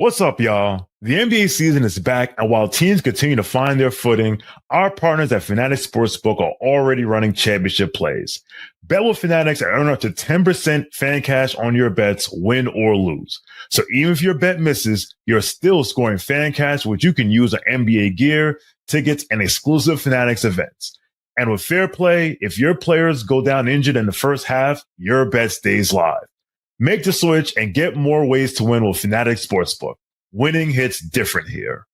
What's up, y'all? The NBA season is back, and while teams continue to find their footing, our partners at Fanatics Sportsbook are already running championship plays. Bet with Fanatics and earn up to 10% FANCASH on your bets, win or lose. So even if your bet misses, you're still scoring FANCASH, which you can use on NBA gear, tickets, and exclusive Fanatics events. And with fair play, if your players go down injured in the first half, your bet stays live. Make the switch and get more ways to win with Fanatics Sportsbook. Winning hits different here.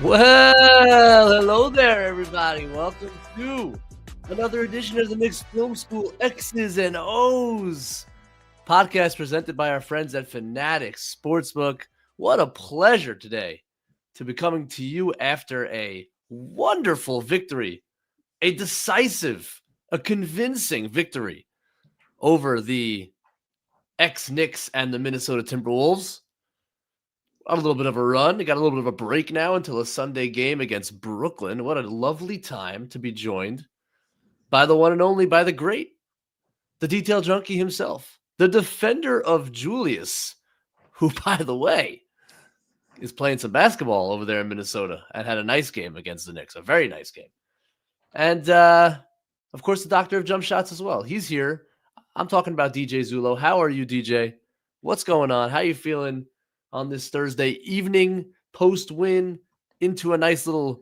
Well, hello there, everybody. Welcome to another edition of the Knicks Film School X's and O's podcast presented by our friends at Fanatics Sportsbook. What a pleasure today to be coming to you after a wonderful victory, a decisive, a convincing victory over the ex-Knicks and the Minnesota Timberwolves. A little bit of a run. They got a little bit of a break now until a Sunday game against Brooklyn. What a lovely time to be joined by the one and only, by the great, the detail junkie himself, the defender of Julius, who, by the way, is playing some basketball over there in Minnesota and had a nice game against the Knicks, a very nice game. And, of course, the doctor of jump shots as well. He's here. I'm talking about DJ Zullo. How are you, DJ? What's going on? How you feeling on this Thursday evening, post-win, into a nice little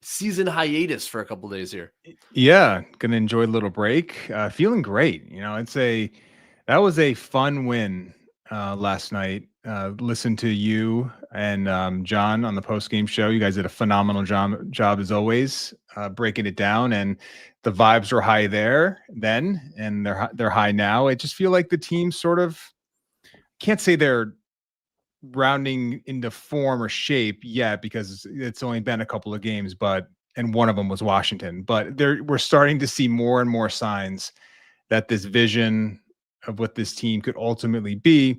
season hiatus for a couple days here? Yeah, gonna enjoy a little break. Feeling great. You know, that was a fun win last night. Listened to you and John on the post-game show. You guys did a phenomenal job as always, breaking it down, and the vibes were high there then, and they're high now. I just feel like the team sort of, can't say they're rounding into form or shape yet because it's only been a couple of games, and one of them was Washington, but we're starting to see more and more signs that this vision of what this team could ultimately be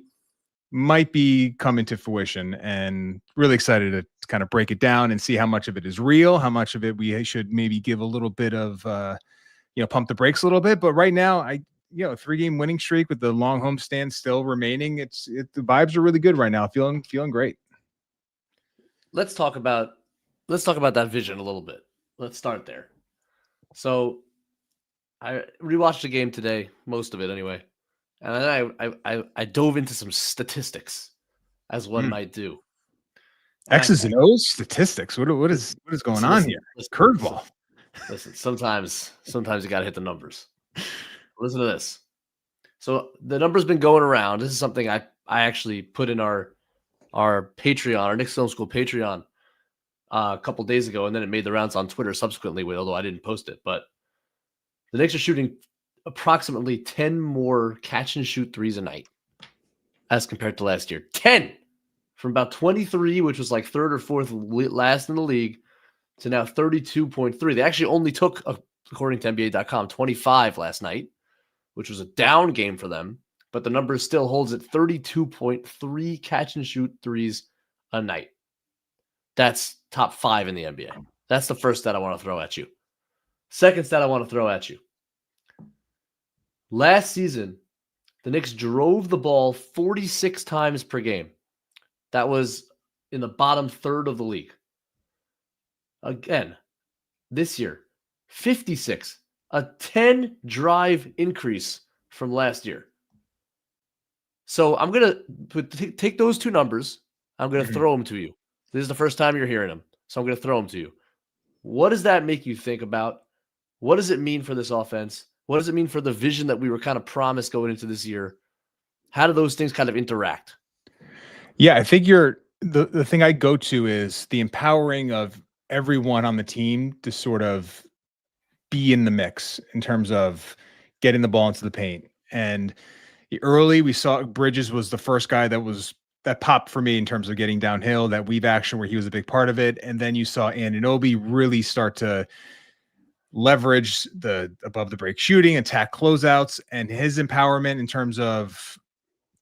might be coming to fruition, and really excited to kind of break it down and see how much of it is real, how much of it we should maybe give a little bit of, pump the brakes a little bit. But right now, 3-game winning streak with the long homestand still remaining. The vibes are really good right now. Feeling great. Let's talk about that vision a little bit. Let's start there. So I rewatched the game today, most of it anyway. And then I dove into some statistics, as one might do. X's and O's statistics. What is going on here? Curveball. Listen, sometimes you got to hit the numbers. Listen to this. So the number's been going around. This is something I actually put in our Patreon, our Knicks Film School Patreon, a couple days ago, and then it made the rounds on Twitter subsequently, although I didn't post it. But the Knicks are shooting approximately 10 more catch-and-shoot threes a night as compared to last year. 10! From about 23, which was like third or fourth last in the league, to now 32.3. They actually only took, according to NBA.com, 25 last night, which was a down game for them, but the number still holds at 32.3 catch-and-shoot threes a night. That's top 5 in the NBA. That's the first stat I want to throw at you. Second stat I want to throw at you. Last season, the Knicks drove the ball 46 times per game. That was in the bottom third of the league. Again, this year, 56, a 10-drive increase from last year. So I'm going to take those two numbers. I'm going to throw them to you. This is the first time you're hearing them, so I'm going to throw them to you. What does that make you think about? What does it mean for this offense? What does it mean for the vision that we were kind of promised going into this year? How do those things kind of interact? Yeah, I think the thing I go to is the empowering of everyone on the team to sort of be in the mix in terms of getting the ball into the paint. And early we saw Bridges was the first guy that popped for me in terms of getting downhill, that weave action where he was a big part of it. And then you saw Anunoby really start to leverage the above the break shooting, attack closeouts, and his empowerment in terms of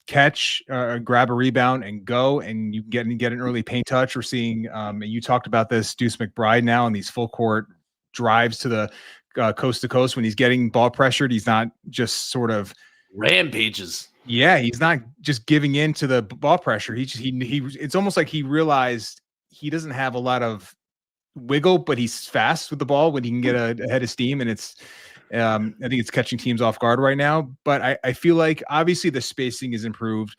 catch, grab a rebound and go, and you get an early paint touch. We're seeing, and you talked about this, Deuce McBride now in these full court drives to the coast to coast. When he's getting ball pressured, he's not just sort of rampages. Yeah, he's not just giving in to the ball pressure. He it's almost like he realized he doesn't have a lot of wiggle, but he's fast with the ball when he can get a head of steam. And it's, I think it's catching teams off guard right now. But I feel like obviously the spacing is improved.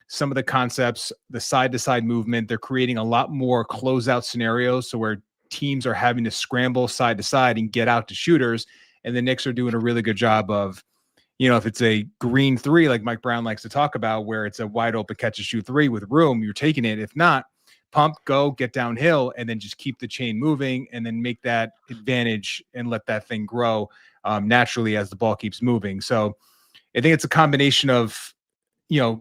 Some of the concepts, the side-to-side movement, they're creating a lot more closeout scenarios. So where teams are having to scramble side to side and get out to shooters. And the Knicks are doing a really good job of, if it's a green three, like Mike Brown likes to talk about, where it's a wide open catch and shoot three with room, you're taking it. If not, pump, go, get downhill, and then just keep the chain moving and then make that advantage and let that thing grow naturally as the ball keeps moving. So I think it's a combination of,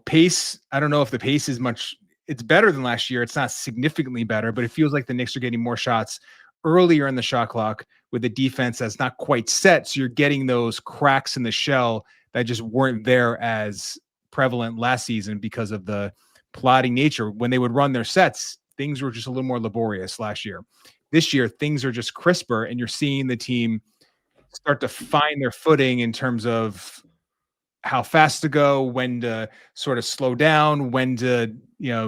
pace. I don't know if the pace is much, it's better than last year. It's not significantly better, but it feels like the Knicks are getting more shots earlier in the shot clock with the defense that's not quite set. So you're getting those cracks in the shell that just weren't there as prevalent last season because of the plotting nature. When they would run their sets, things were just a little more laborious last year. This year, things are just crisper, and you're seeing the team start to find their footing in terms of how fast to go, when to sort of slow down, when to,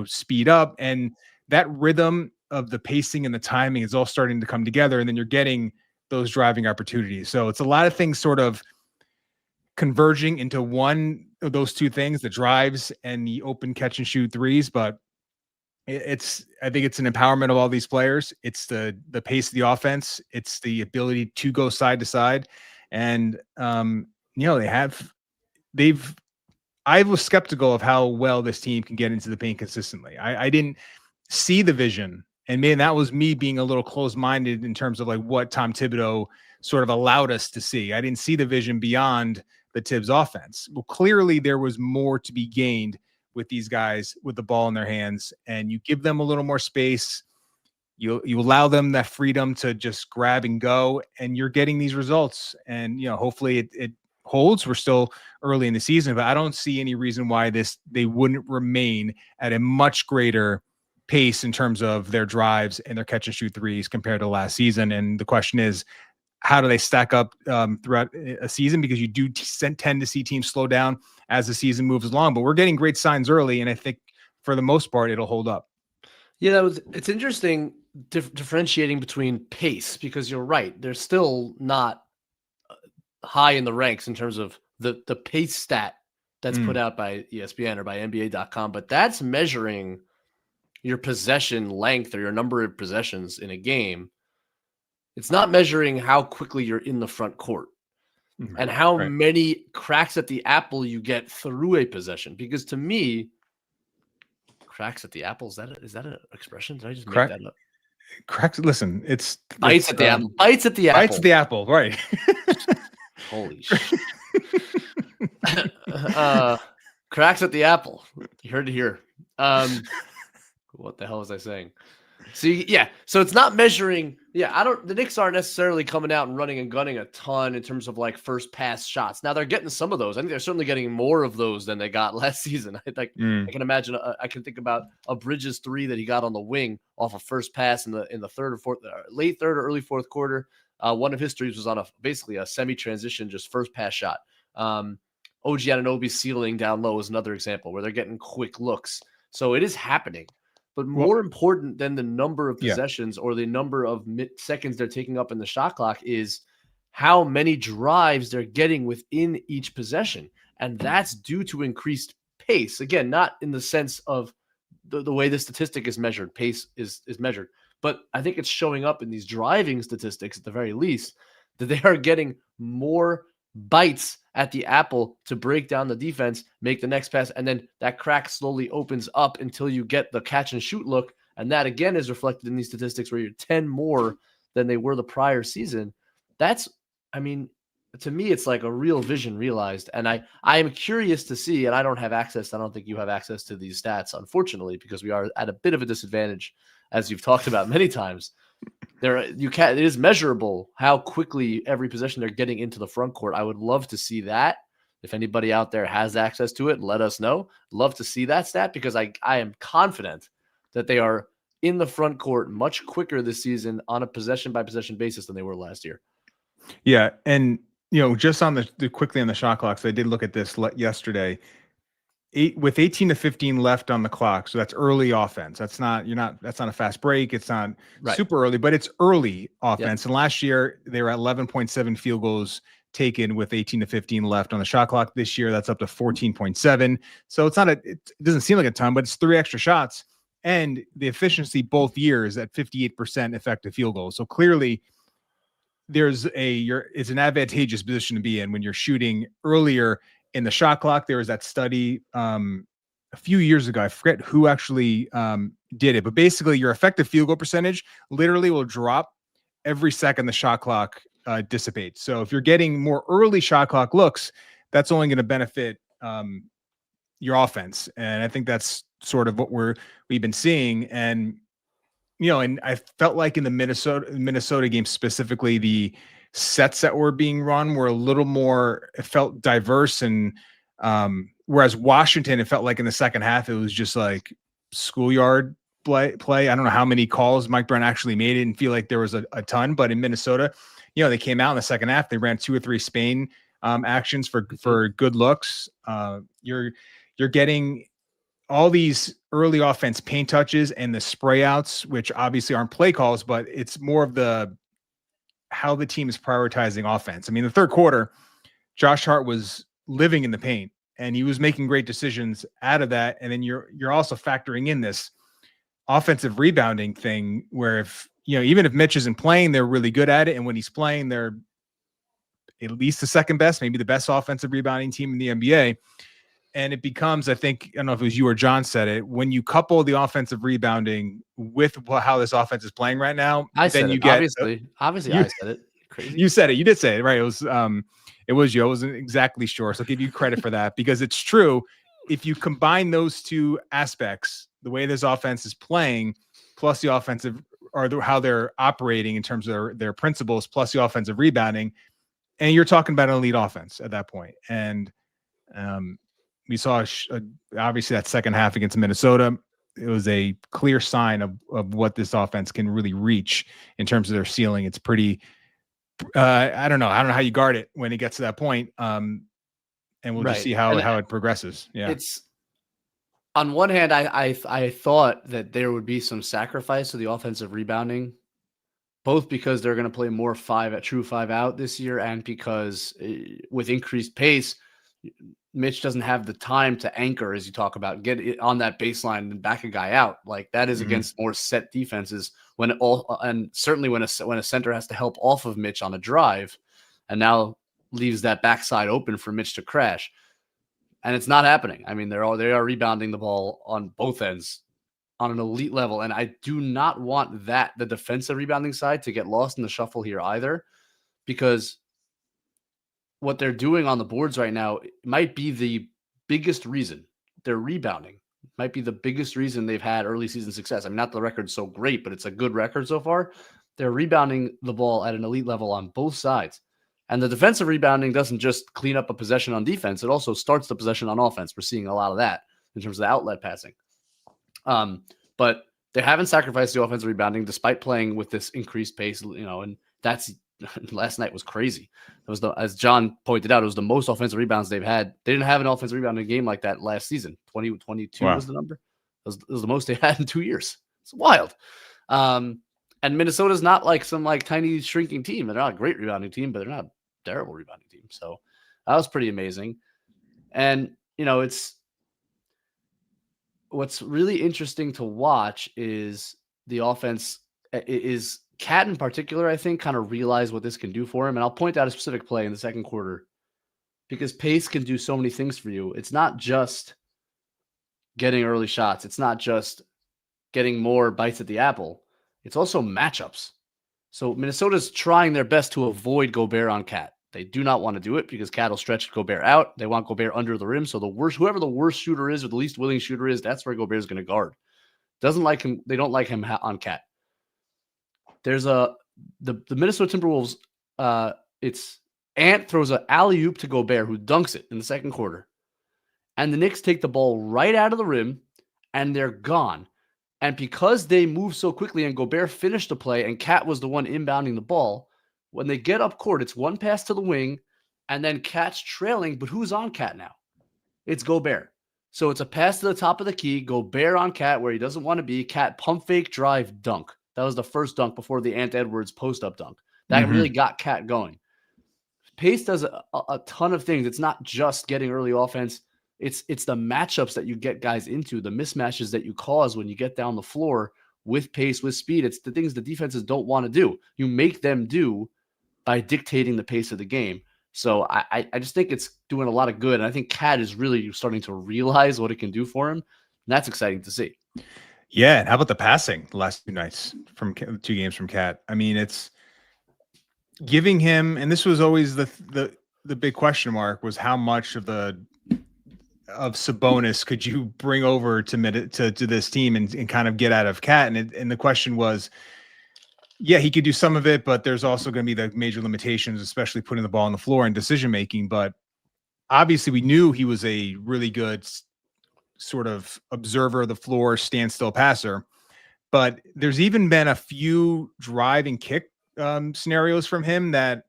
speed up. And that rhythm of the pacing and the timing is all starting to come together. And then you're getting those driving opportunities. So it's a lot of things sort of converging into one of those two things, the drives and the open catch and shoot threes. But I think it's an empowerment of all these players. It's the pace of the offense. It's the ability to go side to side. And, I was skeptical of how well this team can get into the paint consistently. I didn't see the vision. And man, that was me being a little closed-minded in terms of like what Tom Thibodeau sort of allowed us to see. I didn't see the vision beyond the Tibbs offense. Well, clearly there was more to be gained with these guys with the ball in their hands, and you give them a little more space. You allow them that freedom to just grab and go, and you're getting these results. And, hopefully it holds. We're still early in the season, but I don't see any reason why they wouldn't remain at a much greater pace in terms of their drives and their catch and shoot threes compared to last season. And the question is, how do they stack up throughout a season? Because you do tend to see teams slow down as the season moves along, but we're getting great signs early. And I think for the most part, it'll hold up. Yeah, it's interesting differentiating between pace, because you're right. They're still not high in the ranks in terms of the pace stat that's put out by ESPN or by NBA.com, but that's measuring your possession length or your number of possessions in a game. It's not measuring how quickly you're in the front court and how many cracks at the apple you get through a possession. Because to me, cracks at the apple, is that an expression? Did I just make that up? Cracks. Listen, it's bites at the apple. Bites at the apple. Bites at the apple. Right. Holy shit. Cracks at the apple. You heard it here. What the hell was I saying? So it's not measuring. The Knicks aren't necessarily coming out and running and gunning a ton in terms of like first pass shots. Now they're getting some of those. I think they're certainly getting more of those than they got last season. I can imagine. I can think about a Bridges three that he got on the wing off a first pass in the third or fourth, late third or early fourth quarter. One of his threes was on basically a semi-transition, just first pass shot. OG Anunoby's ceiling down low is another example where they're getting quick looks. So it is happening. But more important than the number of possessions or the number of seconds they're taking up in the shot clock is how many drives they're getting within each possession. And that's due to increased pace. Again, not in the sense of the way the statistic is measured. Pace is measured. But I think it's showing up in these driving statistics at the very least that they are getting more bites at the apple to break down the defense, make the next pass, and then that crack slowly opens up until you get the catch and shoot look. And that again is reflected in these statistics where you're 10 more than they were the prior season. That's to me, it's like a real vision realized. And I am curious to see, and I don't have access. I don't think you have access to these stats, unfortunately, because we are at a bit of a disadvantage, as you've talked about many times. It is measurable how quickly every possession they're getting into the front court. I would love to see that. If anybody out there has access to it, let us know. Love to see that stat, because I am confident that they are in the front court much quicker this season on a possession by possession basis than they were last year. Yeah, and just on the quickly on the shot clocks, I did look at this yesterday. With 18 to 15 left on the clock, so that's early offense. That's not a fast break. It's not super early, but it's early offense. Yep. And last year they were at 11.7 field goals taken with 18 to 15 left on the shot clock. This year that's up to 14.7. So it doesn't seem like a ton, but it's 3 extra shots, and the efficiency both years at 58% effective field goals. So clearly it's an advantageous position to be in when you're shooting earlier in the shot clock. There was that study a few years ago. I forget who actually did it, but basically your effective field goal percentage literally will drop every second the shot clock dissipates. So if you're getting more early shot clock looks, that's only going to benefit your offense. And I think that's sort of what we've been seeing. And and I felt like in the Minnesota game specifically, the sets that were being run were a little more, it felt diverse. And whereas Washington, it felt like in the second half, it was just like schoolyard play. I don't know how many calls Mike Brown actually made. It didn't feel like there was a ton, but in Minnesota, they came out in the second half, they ran 2 or 3 Spain actions for good looks. You're getting all these early offense paint touches and the spray outs, which obviously aren't play calls, but it's more of how the team is prioritizing offense. I mean, the third quarter, Josh Hart was living in the paint and he was making great decisions out of that. And then you're also factoring in this offensive rebounding thing where even if Mitch isn't playing, they're really good at it. And when he's playing, they're at least the second best, maybe the best offensive rebounding team in the NBA. And it becomes, I don't know if it was you or John said it, when you couple the offensive rebounding with how this offense is playing right now, obviously I said it. Crazy. You said it. You did say it, right? It was you. I wasn't exactly sure. So I'll give you credit for that, because it's true. If you combine those two aspects, the way this offense is playing, plus the offensive or how they're operating in terms of their principles, plus the offensive rebounding, and you're talking about an elite offense at that point. And we saw obviously that second half against Minnesota. It was a clear sign of what this offense can really reach in terms of their ceiling. It's pretty, I don't know how you guard it when it gets to that point. And we'll just see how it progresses. Yeah. It's on one hand, I thought that there would be some sacrifice to the offensive rebounding, both because they're going to play more true 5 out this year, and because with increased pace, Mitch doesn't have the time to anchor, as you talk about, get it on that baseline and back a guy out. Like that is against more set defenses and certainly when a center has to help off of Mitch on a drive and now leaves that backside open for Mitch to crash. And it's not happening. I mean, they are rebounding the ball on both ends on an elite level. And I do not want the defensive rebounding side to get lost in the shuffle here either, because what they're doing on the boards right now might be the biggest reason they're rebounding. Might be the biggest reason they've had early season success. I mean, not the record's so great, but it's a good record so far. They're rebounding the ball at an elite level on both sides. And the defensive rebounding doesn't just clean up a possession on defense. It also starts the possession on offense. We're seeing a lot of that in terms of the outlet passing. But they haven't sacrificed the offensive rebounding despite playing with this increased pace, and that's last night was crazy. It was as John pointed out, it was the most offensive rebounds they've had. They didn't have an offensive rebounding game like that last season. 22 was the number. It was the most they had in 2 years. It's wild. And Minnesota's not like some tiny shrinking team. They're not a great rebounding team, but they're not a terrible rebounding team. So that was pretty amazing. And it's what's really interesting to watch is the offense is Cat in particular, I think, kind of realized what this can do for him. And I'll point out a specific play in the second quarter because pace can do so many things for you. It's not just getting early shots. It's not just getting more bites at the apple. It's also matchups. So Minnesota's trying their best to avoid Gobert on Cat. They do not want to do it because Cat will stretch Gobert out. They want Gobert under the rim. So whoever the worst shooter is or the least willing shooter is, that's where Gobert is going to guard. Doesn't like him. They don't like him on Cat. There's the Minnesota Timberwolves. It's Ant throws an alley-oop to Gobert, who dunks it in the second quarter. And the Knicks take the ball right out of the rim, and they're gone. And because they move so quickly and Gobert finished the play and Cat was the one inbounding the ball, when they get up court, it's one pass to the wing, and then Cat's trailing, but who's on Cat now? It's Gobert. So it's a pass to the top of the key, Gobert on Cat where he doesn't want to be, Cat pump fake, drive, dunk. That was the first dunk before the Ant Edwards post-up dunk. That really got Cat going. Pace does a ton of things. It's not just getting early offense. It's the matchups that you get guys into, the mismatches that you cause when you get down the floor with pace, with speed. It's the things the defenses don't want to do. You make them do by dictating the pace of the game. So I just think it's doing a lot of good. And I think Cat is really starting to realize what it can do for him. And that's exciting to see. Yeah. And how about the passing the last 2 nights from 2 games from Cat? I mean, it's giving him, and this was always the big question mark, was how much of Sabonis could you bring over to this team and kind of get out of Cat? And the question was, yeah, he could do some of it, but there's also going to be the major limitations, especially putting the ball on the floor and decision-making. But obviously we knew he was a really good sort of observer of the floor, standstill passer. But there's even been a few drive and kick scenarios from him that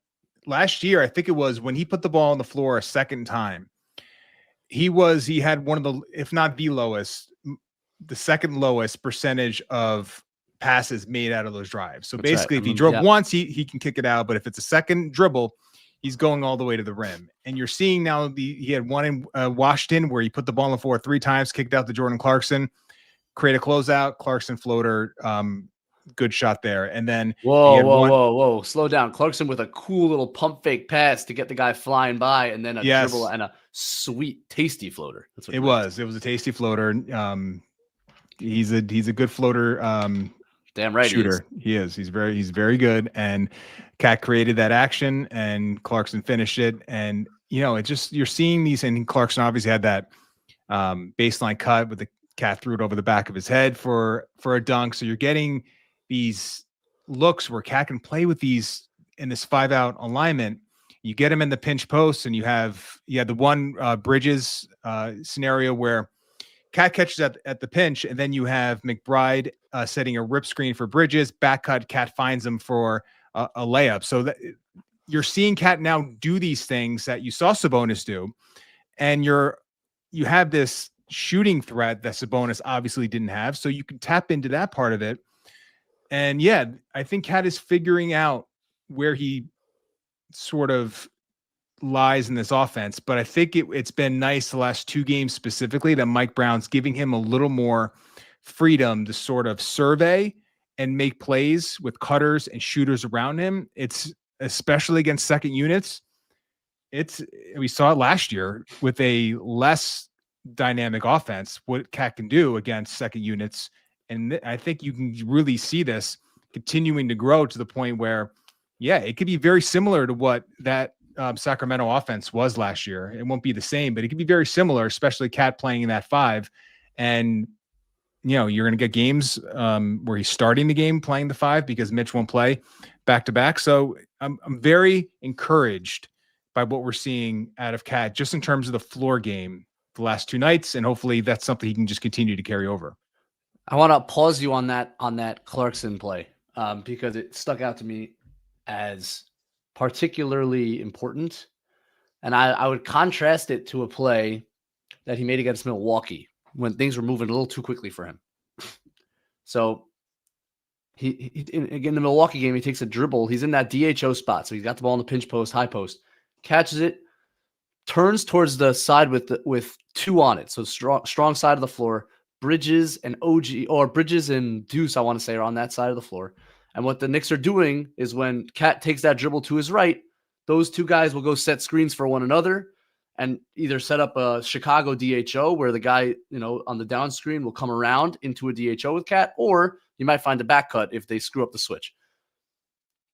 last year, I think it was when he put the ball on the floor a second time, he had one of the, if not the lowest, the second lowest percentage of passes made out of those drives. So That's basically, right. if he drove once, he can kick it out. But if it's a second dribble, he's going all the way to the rim. And you're seeing now he had one in Washington where he put the ball on the floor 3 times, kicked out to Jordan Clarkson, create a closeout, Clarkson floater, good shot there. And then whoa, slow down. Clarkson with a cool little pump fake pass to get the guy flying by, and then a dribble and a sweet, tasty floater. That's what it was. It was a tasty floater. He's a good floater. Damn right, shooter. He is. He's very good. And Cat created that action, and Clarkson finished it. And it's just, you're seeing these, and Clarkson obviously had that baseline cut with the Cat threw it over the back of his head for a dunk. So you're getting these looks where Cat can play with these in this 5-out alignment. You get him in the pinch post, and you had the one Bridges scenario where Cat catches at the pinch, and then you have McBride setting a rip screen for Bridges, back cut, Cat finds him for a layup. So that you're seeing Cat now do these things that you saw Sabonis do, and you have this shooting threat that Sabonis obviously didn't have, so you can tap into that part of it. And yeah, I think Cat is figuring out where he sort of lies in this offense, but I think it's been nice the last 2 games specifically that Mike Brown's giving him a little more freedom to sort of survey and make plays with cutters and shooters around him. It's especially against second units. We saw it last year with a less dynamic offense, what Cat can do against second units. And I think you can really see this continuing to grow to the point where, yeah, it could be very similar to what that Sacramento offense was last year. It won't be the same, but it could be very similar, especially Cat playing in that 5. And, you're going to get games where he's starting the game playing the 5 because Mitch won't play back-to-back. So I'm very encouraged by what we're seeing out of Cat just in terms of the floor game the last 2 nights. And hopefully that's something he can just continue to carry over. I want to pause you on that Clarkson play because it stuck out to me as particularly important. And I would contrast it to a play that he made against Milwaukee when things were moving a little too quickly for him. So again, the Milwaukee game, he takes a dribble. He's in that DHO spot. So he's got the ball in the pinch post, high post, catches it, turns towards the side with 2 on it. So strong side of the floor. Bridges and Bridges and Deuce, I want to say, are on that side of the floor. And what the Knicks are doing is when Cat takes that dribble to his right, those 2 guys will go set screens for one another and either set up a Chicago DHO where the guy, on the down screen will come around into a DHO with Cat, or you might find a back cut if they screw up the switch.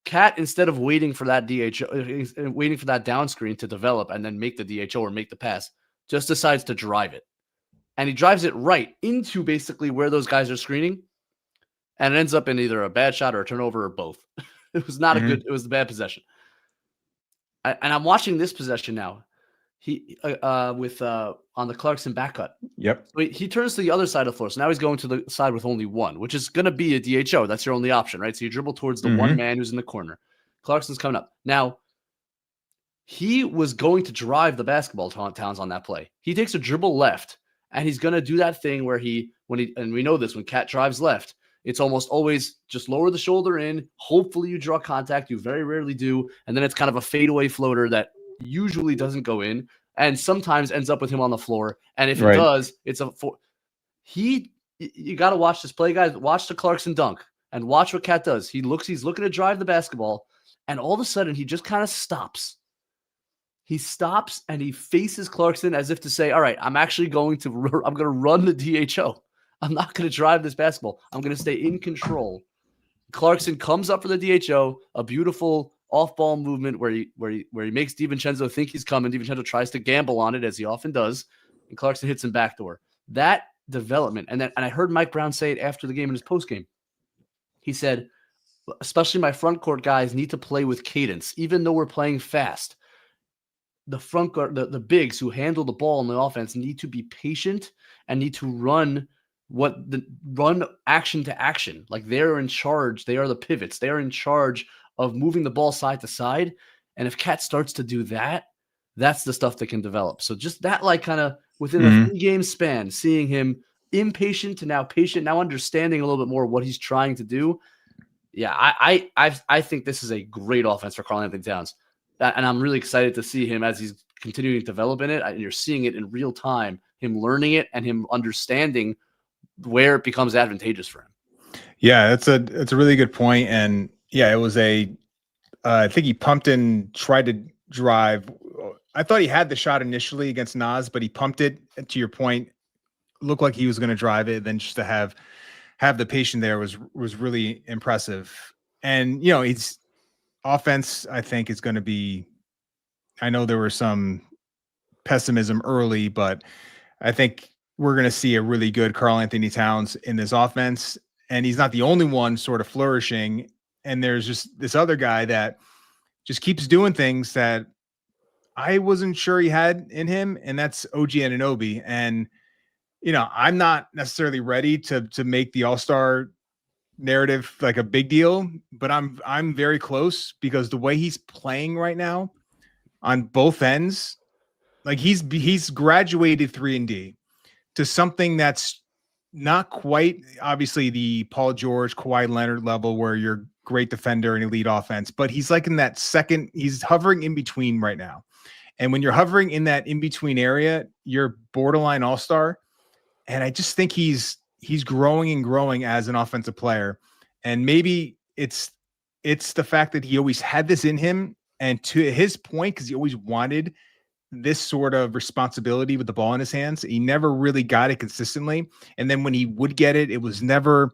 Cat, instead of waiting for that waiting for that down screen to develop and then make the DHO or make the pass, just decides to drive it. And he drives it right into basically where those guys are screening. And it ends up in either a bad shot or a turnover or both. It was not it was a bad possession. And I'm watching this possession now. He on the Clarkson back cut. Yep. So he turns to the other side of the floor. So now he's going to the side with only one, which is going to be a DHO. That's your only option, right? So you dribble towards the one man who's in the corner. Clarkson's coming up. Now, he was going to drive the basketball, Towns, on that play. He takes a dribble left, and he's going to do that thing where and we know this, when Cat drives left, it's almost always just lower the shoulder in. Hopefully you draw contact. You very rarely do. And then it's kind of a fadeaway floater that usually doesn't go in and sometimes ends up with him on the floor. And if it does, it's you got to watch this play, guys. Watch the Clarkson dunk and watch what Cat does. He's looking to drive the basketball, and all of a sudden he just kind of stops. He stops and he faces Clarkson as if to say, all right, I'm going to run the DHO. I'm not going to drive this basketball. I'm going to stay in control. Clarkson comes up for the DHO, a beautiful off-ball movement where he makes DiVincenzo think he's coming. DiVincenzo tries to gamble on it, as he often does, and Clarkson hits him backdoor. That development, and I heard Mike Brown say it after the game in his postgame. He said, especially my front court guys need to play with cadence, even though we're playing fast. The front court, the bigs who handle the ball in the offense need to be patient and need to run action to action. Like, they're in charge. They are the pivots. They are in charge of moving the ball side to side. And if Cat starts to do that, that's the stuff that can develop. So just that, like, kind of within a 3-game span, seeing him impatient to now patient, now understanding a little bit more what he's trying to do. Yeah, I think this is a great offense for Karl-Anthony Towns. And I'm really excited to see him as he's continuing to develop in it. And you're seeing it in real time, him learning it and him understanding where it becomes advantageous for him. Yeah, it's a really good point. And yeah, it was I think he pumped and tried to drive. I thought he had the shot initially against Nas, but he pumped it, to your point, looked like he was going to drive it. Then just to have the patience there was really impressive. And, it's offense, I think, is going to be, I know there was some pessimism early, but I think we're going to see a really good Karl-Anthony Towns in this offense. And he's not the only one sort of flourishing. And there's just this other guy that just keeps doing things that I wasn't sure he had in him. And that's OG Anunoby. And, I'm not necessarily ready to make the All-Star narrative like a big deal, but I'm very close, because the way he's playing right now on both ends, like he's graduated 3-and-D to something that's not quite obviously the Paul George, Kawhi Leonard level where you're great defender and elite offense, but he's like in that second, he's hovering in between right now. And when you're hovering in that in-between area, you're borderline all-star. And I just think he's growing and growing as an offensive player. And maybe it's the fact that he always had this in him. And to his point, because he always wanted this sort of responsibility with the ball in his hands, he never really got it consistently. And then when he would get it, it was never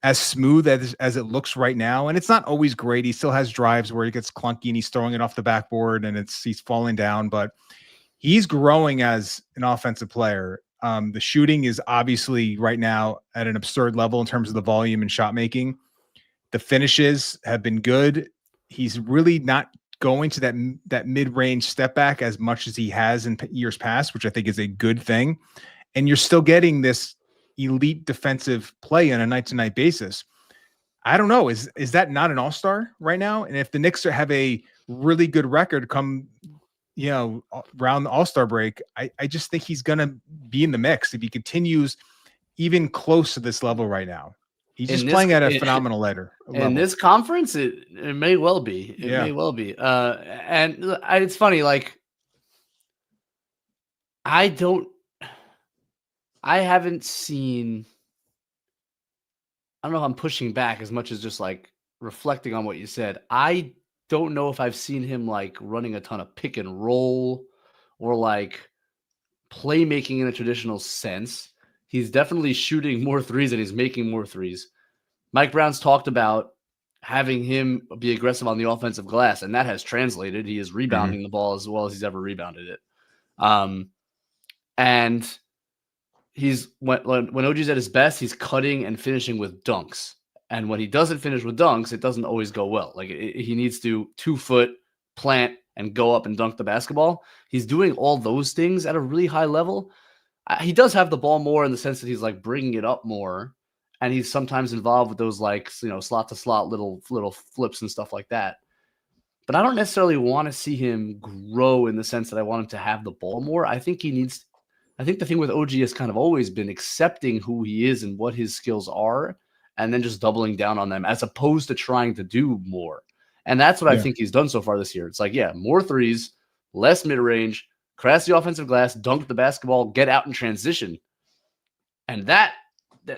as smooth as it looks right now. And it's not always great. He still has drives where he gets clunky and he's throwing it off the backboard and he's falling down, but he's growing as an offensive player. The shooting is obviously right now at an absurd level in terms of the volume and shot making. The finishes have been good. He's really not going to that mid-range step back as much as he has in years past, which I think is a good thing. And you're still getting this elite defensive play on a night-to-night basis. I don't know. Is that not an all-star right now? And if the Knicks have a really good record come, around the all-star break, I just think he's going to be in the mix if he continues even close to this level right now. He's just playing at a phenomenal level. In this conference, it may well be. It may well be. And it's funny, like, I haven't seen, I don't know if I'm pushing back as much as just like reflecting on what you said. I don't know if I've seen him like running a ton of pick and roll or like playmaking in a traditional sense. He's definitely shooting more threes and he's making more threes. Mike Brown's talked about having him be aggressive on the offensive glass, and that has translated. He is rebounding the ball as well as he's ever rebounded it. And he's when OG's at his best, he's cutting and finishing with dunks. And when he doesn't finish with dunks, it doesn't always go well. Like he needs to 2-foot plant and go up and dunk the basketball. He's doing all those things at a really high level. He does have the ball more in the sense that he's like bringing it up more. And he's sometimes involved with those like, slot to slot little flips and stuff like that. But I don't necessarily want to see him grow in the sense that I want him to have the ball more. I think the thing with OG has kind of always been accepting who he is and what his skills are, and then just doubling down on them as opposed to trying to do more. And that's what I think he's done so far this year. It's like, more threes, less mid-range, crash the offensive glass, dunk the basketball, get out in transition. And that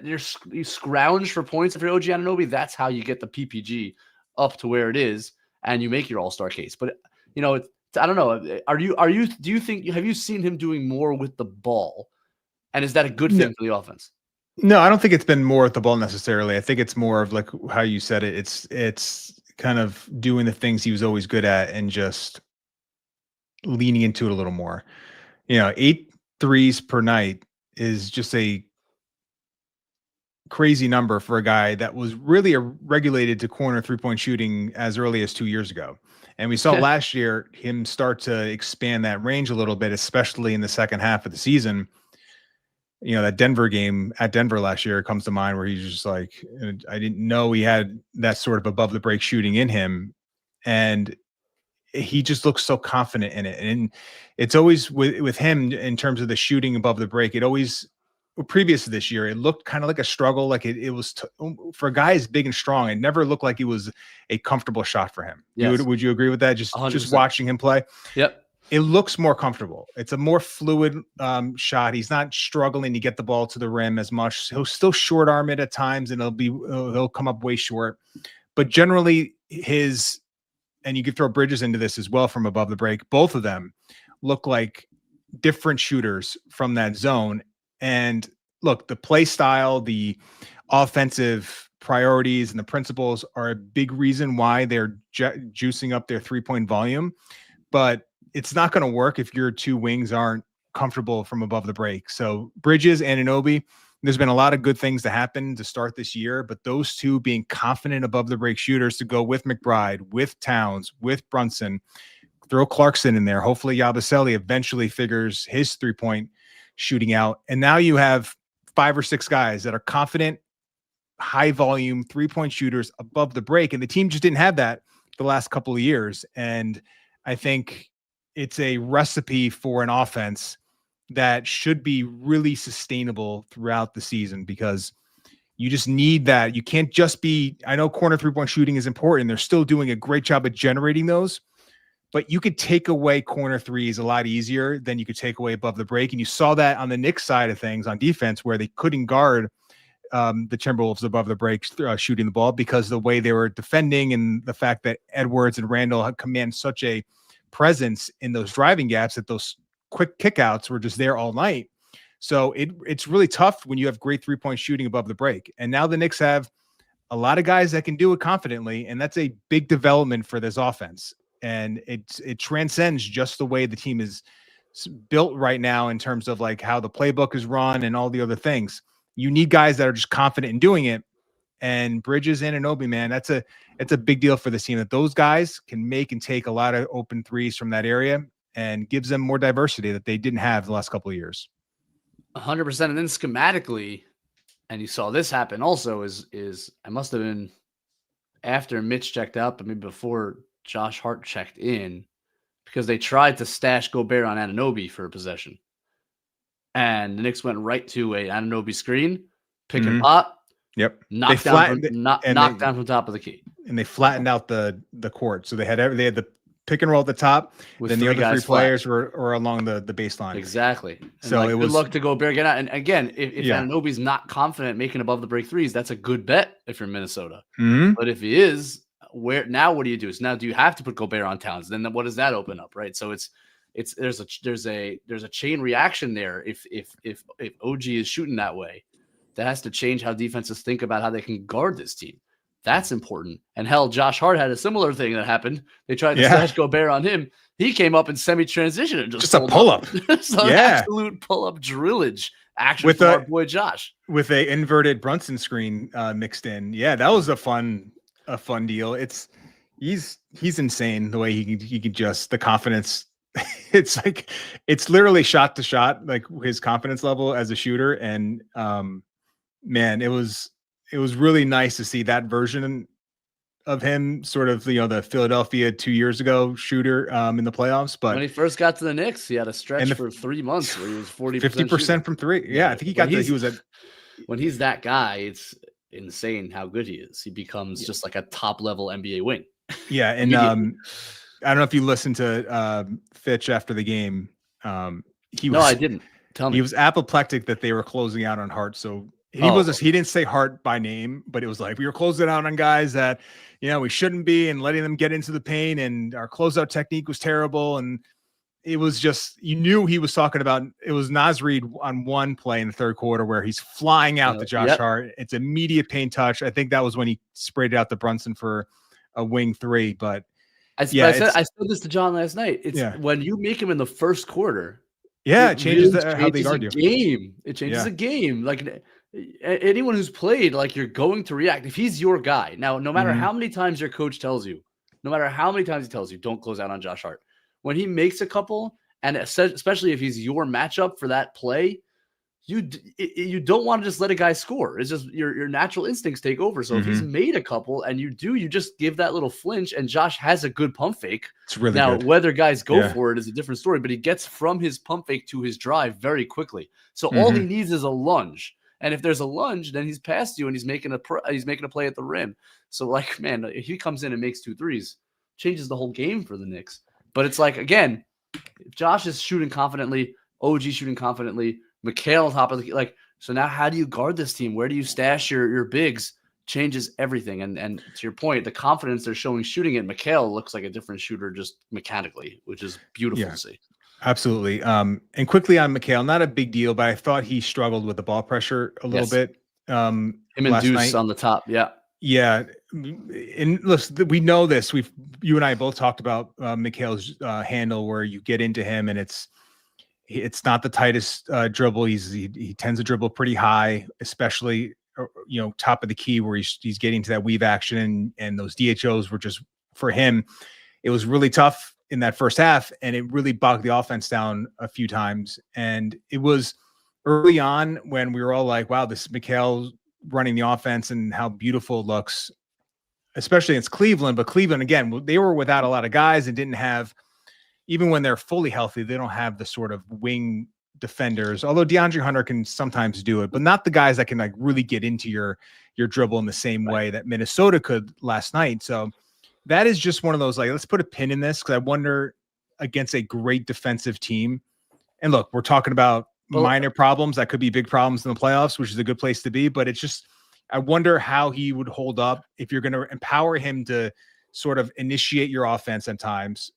you scrounge for points if you're OG Anunoby. That's how you get the PPG up to where it is, and you make your all-star case. But I don't know. Do you think have you seen him doing more with the ball, and is that a good thing for the offense? No, I don't think it's been more with the ball necessarily. I think it's more of like how you said it. It's kind of doing the things he was always good at and just leaning into it a little more. 8 threes per night is just a crazy number for a guy that was really regulated to corner 3-point shooting as early as 2 years ago. And we saw last year him start to expand that range a little bit, especially in the second half of the season. That Denver game at Denver last year comes to mind where he's just like, I didn't know he had that sort of above the break shooting in him. And he just looks so confident in it. And it's always with him in terms of the shooting above the break, previous to this year, it looked kind of like a struggle. Like it was for a guy as big and strong. It never looked like it was a comfortable shot for him. Yes. Would you agree with that? Just watching him play. Yep. It looks more comfortable. It's a more fluid shot. He's not struggling to get the ball to the rim as much. He'll still short arm it at times, and he'll come up way short. But generally, and you could throw Bridges into this as well from above the break. Both of them look like different shooters from that zone. And look, the play style, the offensive priorities, and the principles are a big reason why they're juicing up their 3-point volume. But it's not going to work if your two wings aren't comfortable from above the break. So Bridges and Anunoby, there's been a lot of good things to happen to start this year, but those two being confident above the break shooters to go with McBride, with Towns, with Brunson, throw Clarkson in there. Hopefully Yabusele eventually figures his 3-point shooting out. And now you have 5 or 6 guys that are confident, high volume 3-point shooters above the break. And the team just didn't have that the last couple of years. And I think it's a recipe for an offense that should be really sustainable throughout the season, because you just need that. You can't just I know corner 3-point shooting is important. They're still doing a great job at generating those, but you could take away corner threes a lot easier than you could take away above the break. And you saw that on the Knicks side of things on defense, where they couldn't guard the Timberwolves above the break shooting the ball because the way they were defending and the fact that Edwards and Randall command such a presence in those driving gaps that those quick kickouts were just there all night. So it's really tough when you have great 3-point shooting above the break. And now the Knicks have a lot of guys that can do it confidently, and that's a big development for this offense. And it transcends just the way the team is built right now in terms of like how the playbook is run and all the other things. You need guys that are just confident in doing it. And Bridges and Anunoby, man, it's a big deal for this team that those guys can make and take a lot of open threes from that area, and gives them more diversity that they didn't have the last couple of years. 100%. And then schematically, and you saw this happen also, is I must have been after Mitch checked out, but maybe before Josh Hart checked in, because they tried to stash Gobert on Anunoby for a possession. And the Knicks went right to a Anunoby screen, pick and pop. Yep. Knocked down from top of the key. And they flattened out the court. So they had the pick and roll at the top. Then the other 3 players were along the baseline. Exactly. And so it was good luck to Gobert get out. And again, if Anunoby's not confident making above the break threes, that's a good bet if you're Minnesota. Mm-hmm. But if he is, what do you do? So now do you have to put Gobert on Towns? Then what does that open up, right? So there's a chain reaction there. If OG is shooting that way, that has to change how defenses think about how they can guard this team. That's important. And hell, Josh Hart had a similar thing that happened. They tried to stash Gobert on him. He came up in semi-transition and just a pull-up. So an absolute pull-up drillage action with our boy Josh. With a inverted Brunson screen mixed in. Yeah, that was a fun deal. He's insane the way he can just the confidence. It's like it's literally shot to shot, like his confidence level as a shooter. And man, it was really nice to see that version of him, sort of, the Philadelphia 2 years ago shooter in the playoffs. But when he first got to the Knicks, he had a stretch for 3 months where he was 50% from three. Yeah, I think when he's that guy, it's insane how good he is. He becomes just like a top level NBA wing. Yeah, and I don't know if you listened to Fitch after the game. I didn't. Tell me. He was apoplectic that they were closing out on Hart. So he didn't say Hart by name, but it was like, we were closing out on guys that, we shouldn't be, and letting them get into the paint, and our closeout technique was terrible. And it was just, you knew he was talking about, it was Naz Reid on one play in the third quarter where he's flying out to Josh Hart. It's immediate paint touch. I think that was when he sprayed out the Brunson for a wing three. But I said this to John last night. It's when you make him in the first quarter. Yeah, it changes how they guard you. It changes the game. Like anyone who's played, like, you're going to react. If he's your guy, now, no matter how many times your coach tells you, don't close out on Josh Hart. When he makes a couple, and especially if he's your matchup for that play, you don't want to just let a guy score. It's just your natural instincts take over. So if he's made a couple and you just give that little flinch, and Josh has a good pump fake. It's really now, good. Whether guys go for it is a different story, but he gets from his pump fake to his drive very quickly. So all he needs is a lunge. And if there's a lunge, then he's past you and he's making a play at the rim. So, like, man, if he comes in and makes 2 threes, changes the whole game for the Knicks. But it's like, again, if Josh is shooting confidently, OG shooting confidently, Mikal on top of so now how do you guard this team? Where do you stash your bigs? Changes everything. And to your point, the confidence they're showing shooting it, Mikal looks like a different shooter just mechanically, which is beautiful to see. Absolutely. And quickly on Mikal, not a big deal, but I thought he struggled with the ball pressure a little bit. Him and Deuce on the top. Yeah. Yeah. And listen, we know this. You and I both talked about Mikal's handle, where you get into him and it's not the tightest dribble. He tends to dribble pretty high, especially, top of the key where he's getting to that weave action, and those DHOs were just, for him, it was really tough in that first half, and it really bogged the offense down a few times. And it was early on when we were all like, wow, this Mikal running the offense and how beautiful it looks, especially against Cleveland. But Cleveland, again, they were without a lot of guys and didn't have, even when they're fully healthy, they don't have the sort of wing defenders, although DeAndre Hunter can sometimes do it, but not the guys that can like really get into your dribble in the same way that Minnesota could last night. So that is just one of those, like, let's put a pin in this, because I wonder, against a great defensive team, and look, we're talking about minor problems that could be big problems in the playoffs, which is a good place to be, but it's just, I wonder how he would hold up if you're going to empower him to sort of initiate your offense at times.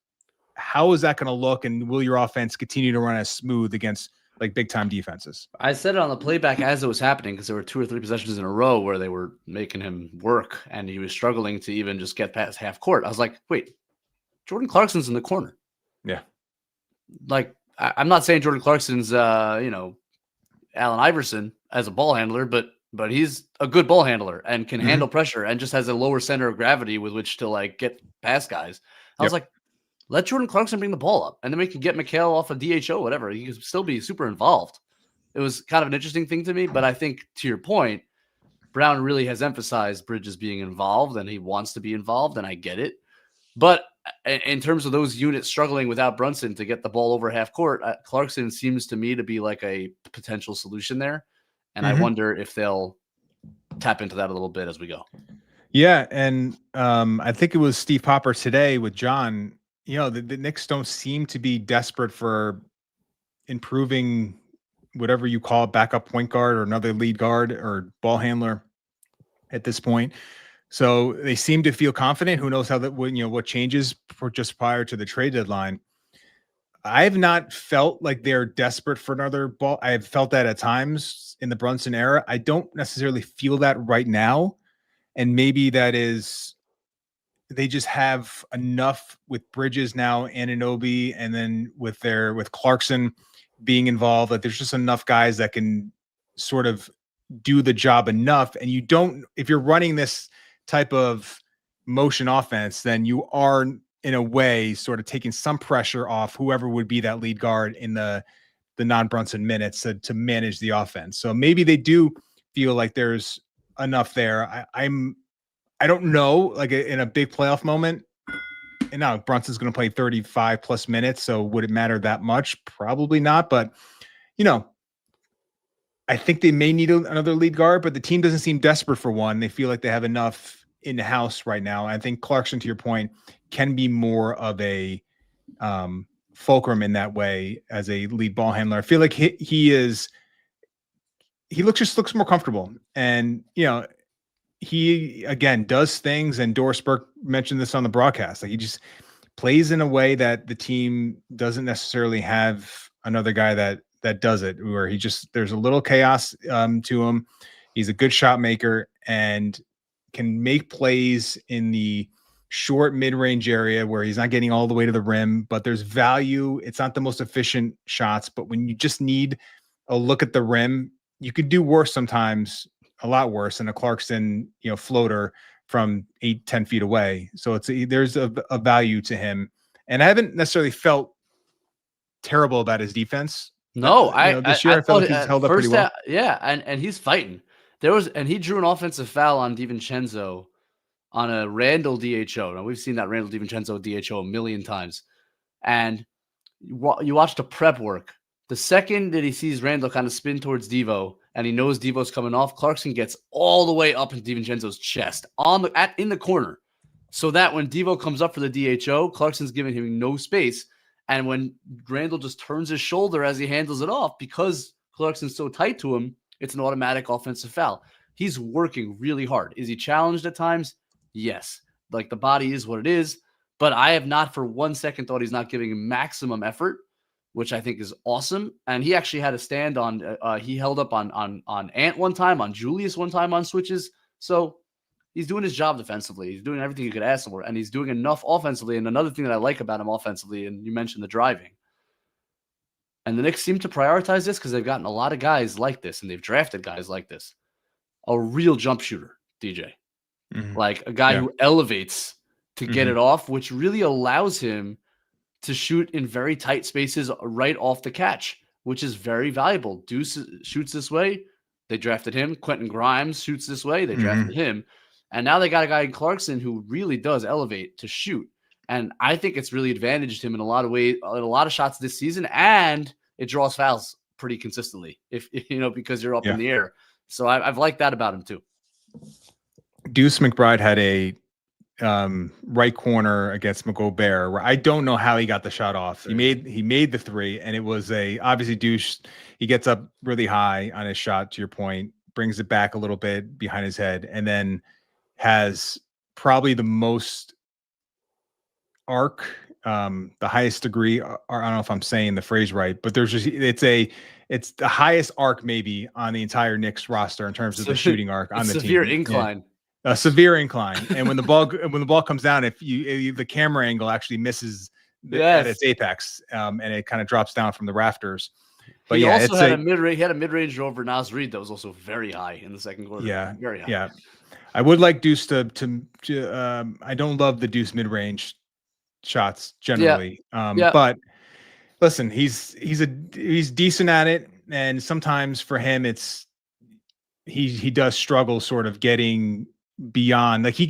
How is that going to look, and will your offense continue to run as smooth against like big time defenses? I said it on the playback as it was happening, because there were 2 or 3 possessions in a row where they were making him work and he was struggling to even just get past half court. I was like, wait, Jordan Clarkson's in the corner. Yeah. Like, I'm not saying Jordan Clarkson's, Allen Iverson as a ball handler, but he's a good ball handler and can handle pressure and just has a lower center of gravity with which to like get past guys. I was like, let Jordan Clarkson bring the ball up, and then we can get Mikal off a DHO, whatever. He could still be super involved. It was kind of an interesting thing to me, but I think, to your point, Brown really has emphasized Bridges being involved, and he wants to be involved, and I get it. But in terms of those units struggling without Brunson to get the ball over half court, Clarkson seems to me to be like a potential solution there, and I wonder if they'll tap into that a little bit as we go. Yeah, and I think it was Steve Popper today with John. The Knicks don't seem to be desperate for improving whatever you call it, backup point guard or another lead guard or ball handler at this point. So they seem to feel confident. Who knows how that would, what changes for just prior to the trade deadline. I have not felt like they're desperate for another ball. I have felt that at times in the Brunson era. I don't necessarily feel that right now. And maybe that is they just have enough with Bridges now, Anunoby, and then with Clarkson being involved, that there's just enough guys that can sort of do the job enough. And you don't, if you're running this type of motion offense, then you are in a way sort of taking some pressure off whoever would be that lead guard in the non-Brunson minutes to manage the offense. So maybe they do feel like there's enough there. I don't know, like in a big playoff moment, and now Brunson's going to play 35 plus minutes. So would it matter that much? Probably not. But, I think they may need another lead guard, but the team doesn't seem desperate for one. They feel like they have enough in the house right now. I think Clarkson, to your point, can be more of a fulcrum in that way as a lead ball handler. I feel like he looks more comfortable, and he again does things, and Doris Burke mentioned this on the broadcast. Like, he just plays in a way that the team doesn't necessarily have another guy that does it, where there's a little chaos to him. He's a good shot maker and can make plays in the short mid-range area where he's not getting all the way to the rim, but there's value. It's not the most efficient shots, but when you just need a look at the rim, you could do worse sometimes, a lot worse than a Clarkson, floater from 8-10 feet away. So there's a value to him. And I haven't necessarily felt terrible about his defense. No, this year I felt like he's held up pretty well. And he's fighting. He drew an offensive foul on DiVincenzo on a Randall DHO. Now, we've seen that Randall DiVincenzo DHO a million times. And you watch the prep work. The second that he sees Randall kind of spin towards Devo, and he knows Devo's coming off, Clarkson gets all the way up into DiVincenzo's chest in the corner, so that when Devo comes up for the DHO, Clarkson's giving him no space. And when Randall just turns his shoulder as he handles it off, because Clarkson's so tight to him, it's an automatic offensive foul. He's working really hard. Is he challenged at times? Yes. Like, the body is what it is, but I have not for 1 second thought he's not giving maximum effort, which I think is awesome. And he actually had a stand on, he held up on Ant one time, on Julius one time on switches. So he's doing his job defensively. He's doing everything you could ask for, and he's doing enough offensively. And another thing that I like about him offensively, and you mentioned the driving, and the Knicks seem to prioritize this because they've gotten a lot of guys like this, and they've drafted guys like this. A real jump shooter, DJ. Mm-hmm. Like a guy who elevates to get it off, which really allows him to shoot in very tight spaces right off the catch, which is very valuable. Deuce shoots this way. They drafted him. Quentin Grimes shoots this way. They drafted him. And now they got a guy in Clarkson who really does elevate to shoot. And I think it's really advantaged him in a lot of ways, in a lot of shots this season. And it draws fouls pretty consistently, because you're up in the air. So I've liked that about him too. Deuce McBride had a right corner against Gobert, where I don't know how he got the shot off. He made the three, and it was obviously Deuce. He gets up really high on his shot, to your point, brings it back a little bit behind his head, and then has probably the most arc, the highest degree. I don't know if I'm saying the phrase right, but it's the highest arc maybe on the entire Knicks roster in terms of the shooting arc on the team. Severe incline. A severe incline, and when the ball comes down, if the camera angle actually misses at its apex, and it kind of drops down from the rafters. But he also had a mid-range over Nas Reed that was also very high in the second quarter. Yeah, very high. Yeah, I would like Deuce to I don't love the Deuce mid-range shots generally, but listen, he's decent at it, and sometimes for him he does struggle sort of getting beyond. Like, he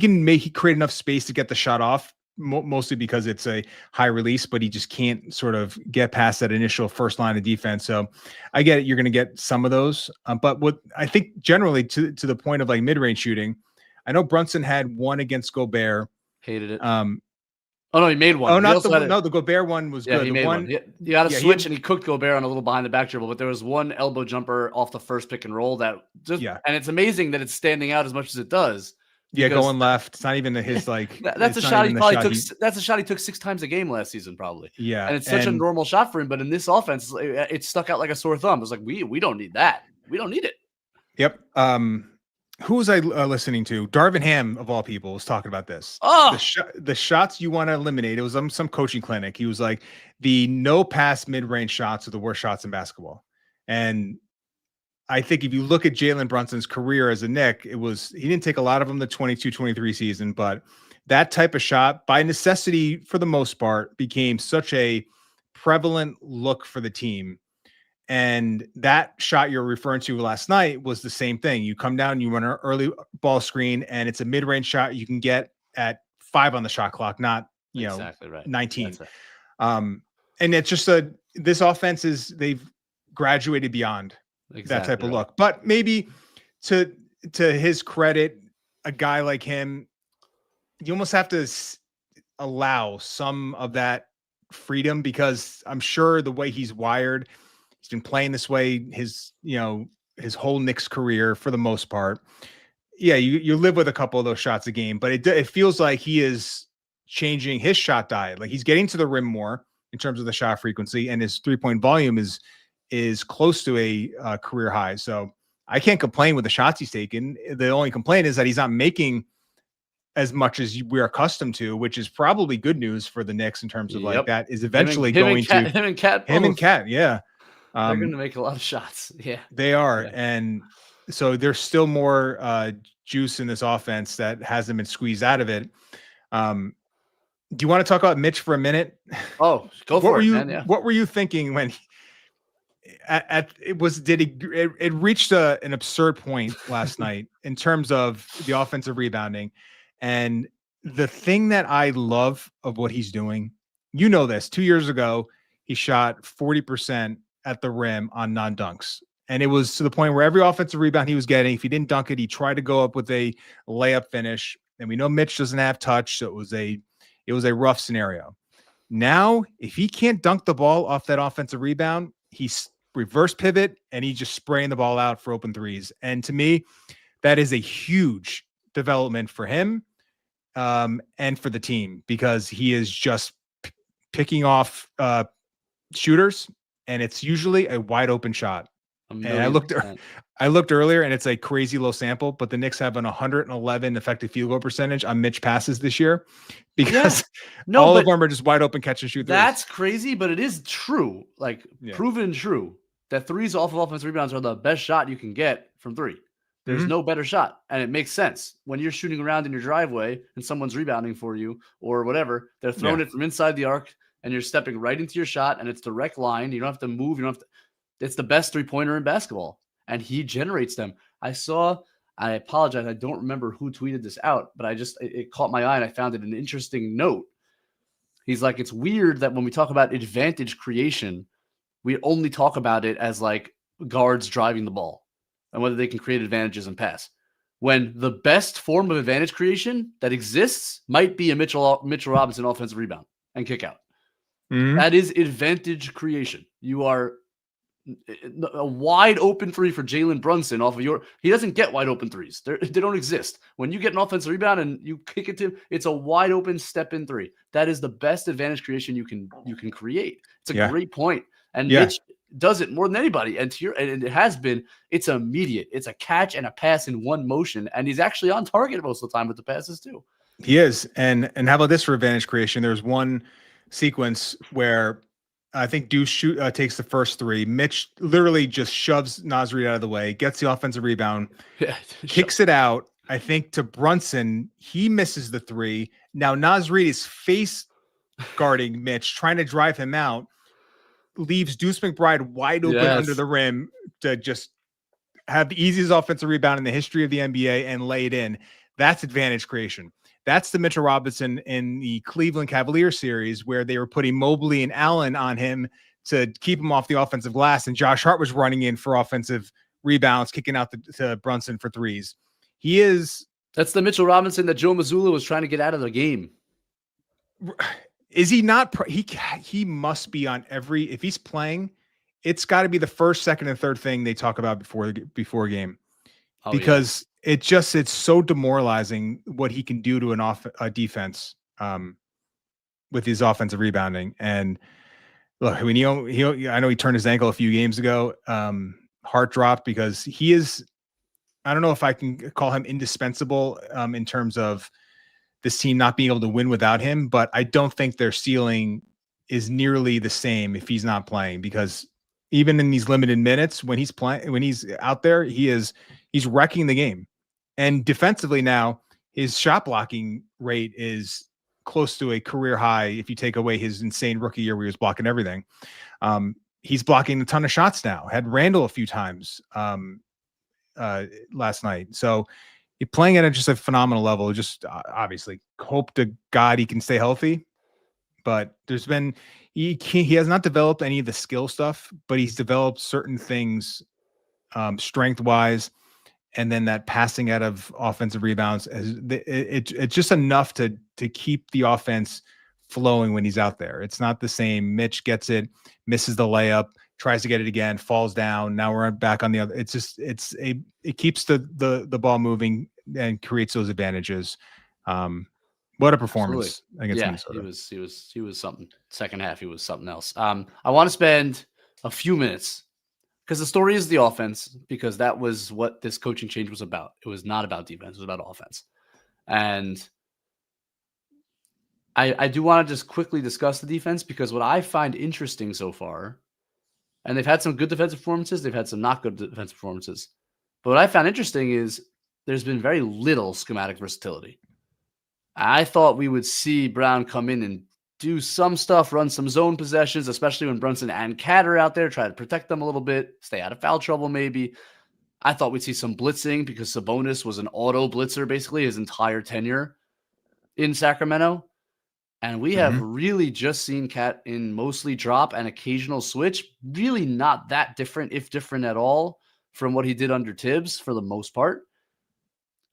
create enough space to get the shot off, mostly because it's a high release, but he just can't sort of get past that initial first line of defense. So I get it. You're going to get some of those. But what I think generally to the point of like mid-range shooting, I know Brunson had one against Gobert. Hated it. Oh, no, he made one. Oh, the Gobert one was good. He made one. He got a switch, and he cooked Gobert on a little behind the back dribble, but there was one elbow jumper off the first pick and roll that just, and it's amazing that it's standing out as much as it does. Yeah, going left. It's not even his like. That's a shot he probably took. That's a shot he took 6 times a game last season, probably. Yeah, and it's such a normal shot for him. But in this offense, it stuck out like a sore thumb. It was like we don't need that. We don't need it. Yep. who was I listening to? Darvin Ham, of all people, was talking about this. Oh, The shots you want to eliminate. It was some coaching clinic. He was like, the no pass mid-range shots are the worst shots in basketball. And I think if you look at Jalen Brunson's career as a Knick, he didn't take a lot of them the 22-23 season, but that type of shot, by necessity for the most part, became such a prevalent look for the team. And that shot you're referring to last night was the same thing. You come down, you run an early ball screen, and it's a mid-range shot you can get at 5 on the shot clock, not exactly right. 19. Right. And it's just this offense they've graduated beyond that type of look. But maybe to his credit, a guy like him, you almost have to allow some of that freedom, because I'm sure the way he's wired, he's been playing this way his whole Knicks career for the most part. Yeah, you live with a couple of those shots a game, but it feels like he is changing his shot diet. Like, he's getting to the rim more in terms of the shot frequency, and his 3-point volume is close to a career high. So I can't complain with the shots he's taken. The only complaint is that he's not making as much as we're accustomed to, which is probably good news for the Knicks in terms of like that is eventually going to him and Cat. Yeah. They're going to make a lot of shots. Yeah, they are. Yeah. And so there's still more juice in this offense that hasn't been squeezed out of it. Do you want to talk about Mitch for a minute? Oh, go for it, man. Yeah. What were you thinking when it reached an absurd point last night in terms of the offensive rebounding? And the thing that I love of what he's doing, this 2 years ago, he shot 40% at the rim on non-dunks. And it was to the point where every offensive rebound he was getting, if he didn't dunk it, he tried to go up with a layup finish. And we know Mitch doesn't have touch, so it was a rough scenario. Now, if he can't dunk the ball off that offensive rebound, he's reverse pivot and he's just spraying the ball out for open threes. And to me, that is a huge development for him and for the team, because he is just picking off shooters, and it's usually a wide open shot. And I looked earlier, and it's a crazy low sample, but the Knicks have an 111 effective field goal percentage on Mitch passes this year, because all of them are just wide open catch and shoot threes. That's crazy, but it is true, proven true, that threes off of offensive rebounds are the best shot you can get from three. There's no better shot, and it makes sense. When you're shooting around in your driveway and someone's rebounding for you or whatever, they're throwing it from inside the arc, and you're stepping right into your shot, and it's direct line. You don't have to move. It's the best three-pointer in basketball, and he generates them. I apologize, I don't remember who tweeted this out, but it caught my eye, and I found it an interesting note. He's like, it's weird that when we talk about advantage creation, we only talk about it as like guards driving the ball and whether they can create advantages and pass, when the best form of advantage creation that exists might be a Mitchell Robinson offensive rebound and kick out. That is advantage creation. You are a wide open three for Jalen Brunson off of he doesn't get wide open threes. They don't exist. When you get an offensive rebound and you kick it to him, it's a wide open step in three. That is the best advantage creation you can create. It's a great point. And Mitch does it more than anybody. And it has been, it's immediate. It's a catch and a pass in one motion. And he's actually on target most of the time with the passes too. He is. And how about this for advantage creation? There's one sequence where I think Deuce takes the first three. Mitch literally just shoves Naz Reid out of the way, gets the offensive rebound, kicks it out, I think, to Brunson. He misses the three. Now Naz Reid is face guarding Mitch, trying to drive him out, leaves Deuce McBride wide open under the rim to just have the easiest offensive rebound in the history of the NBA and lay it in. That's advantage creation. That's the Mitchell Robinson in the Cleveland Cavaliers series, where they were putting Mobley and Allen on him to keep him off the offensive glass, and Josh Hart was running in for offensive rebounds, kicking out to Brunson for threes. That's the Mitchell Robinson that Joe Mazzulla was trying to get out of the game. Is he not? He must be on every. If he's playing, it's got to be the first, second, and third thing they talk about before a game, because it's so demoralizing what he can do to a defense with his offensive rebounding. And look, I mean, I know he turned his ankle a few games ago. Heart dropped because he is I don't know if I can call him indispensable in terms of this team not being able to win without him, but I don't think their ceiling is nearly the same if he's not playing, because even in these limited minutes when he's playing, when he's out there, he's wrecking the game. And defensively now, his shot blocking rate is close to a career high if you take away his insane rookie year where he was blocking everything. He's blocking a ton of shots now. Had Randall a few times last night. So he's playing at just a phenomenal level. Just obviously hope to God he can stay healthy. But there's been he has not developed any of the skill stuff, but he's developed certain things strength wise, and then that passing out of offensive rebounds. It's just enough to keep the offense flowing when he's out there. It's not the same. Mitch gets it, misses the layup, tries to get it again, falls down. Now we're back on the other. It's just it keeps the ball moving and creates those advantages. What a performance against Minnesota. He was something. Second half, he was something else. I want to spend a few minutes because the story is the offense, because that was what this coaching change was about. It was not about defense. It was about offense. And I do want to just quickly discuss the defense, because what I find interesting so far, and they've had some good defensive performances, they've had some not good defensive performances, but what I found interesting is there's been very little schematic versatility. I thought we would see Brown come in and do some stuff, run some zone possessions, especially when Brunson and Cat are out there, try to protect them a little bit, stay out of foul trouble maybe. I thought we'd see some blitzing, because Sabonis was an auto blitzer basically his entire tenure in Sacramento. And we have really just seen Cat in mostly drop and occasional switch, really not that different, if different at all, from what he did under Tibbs for the most part.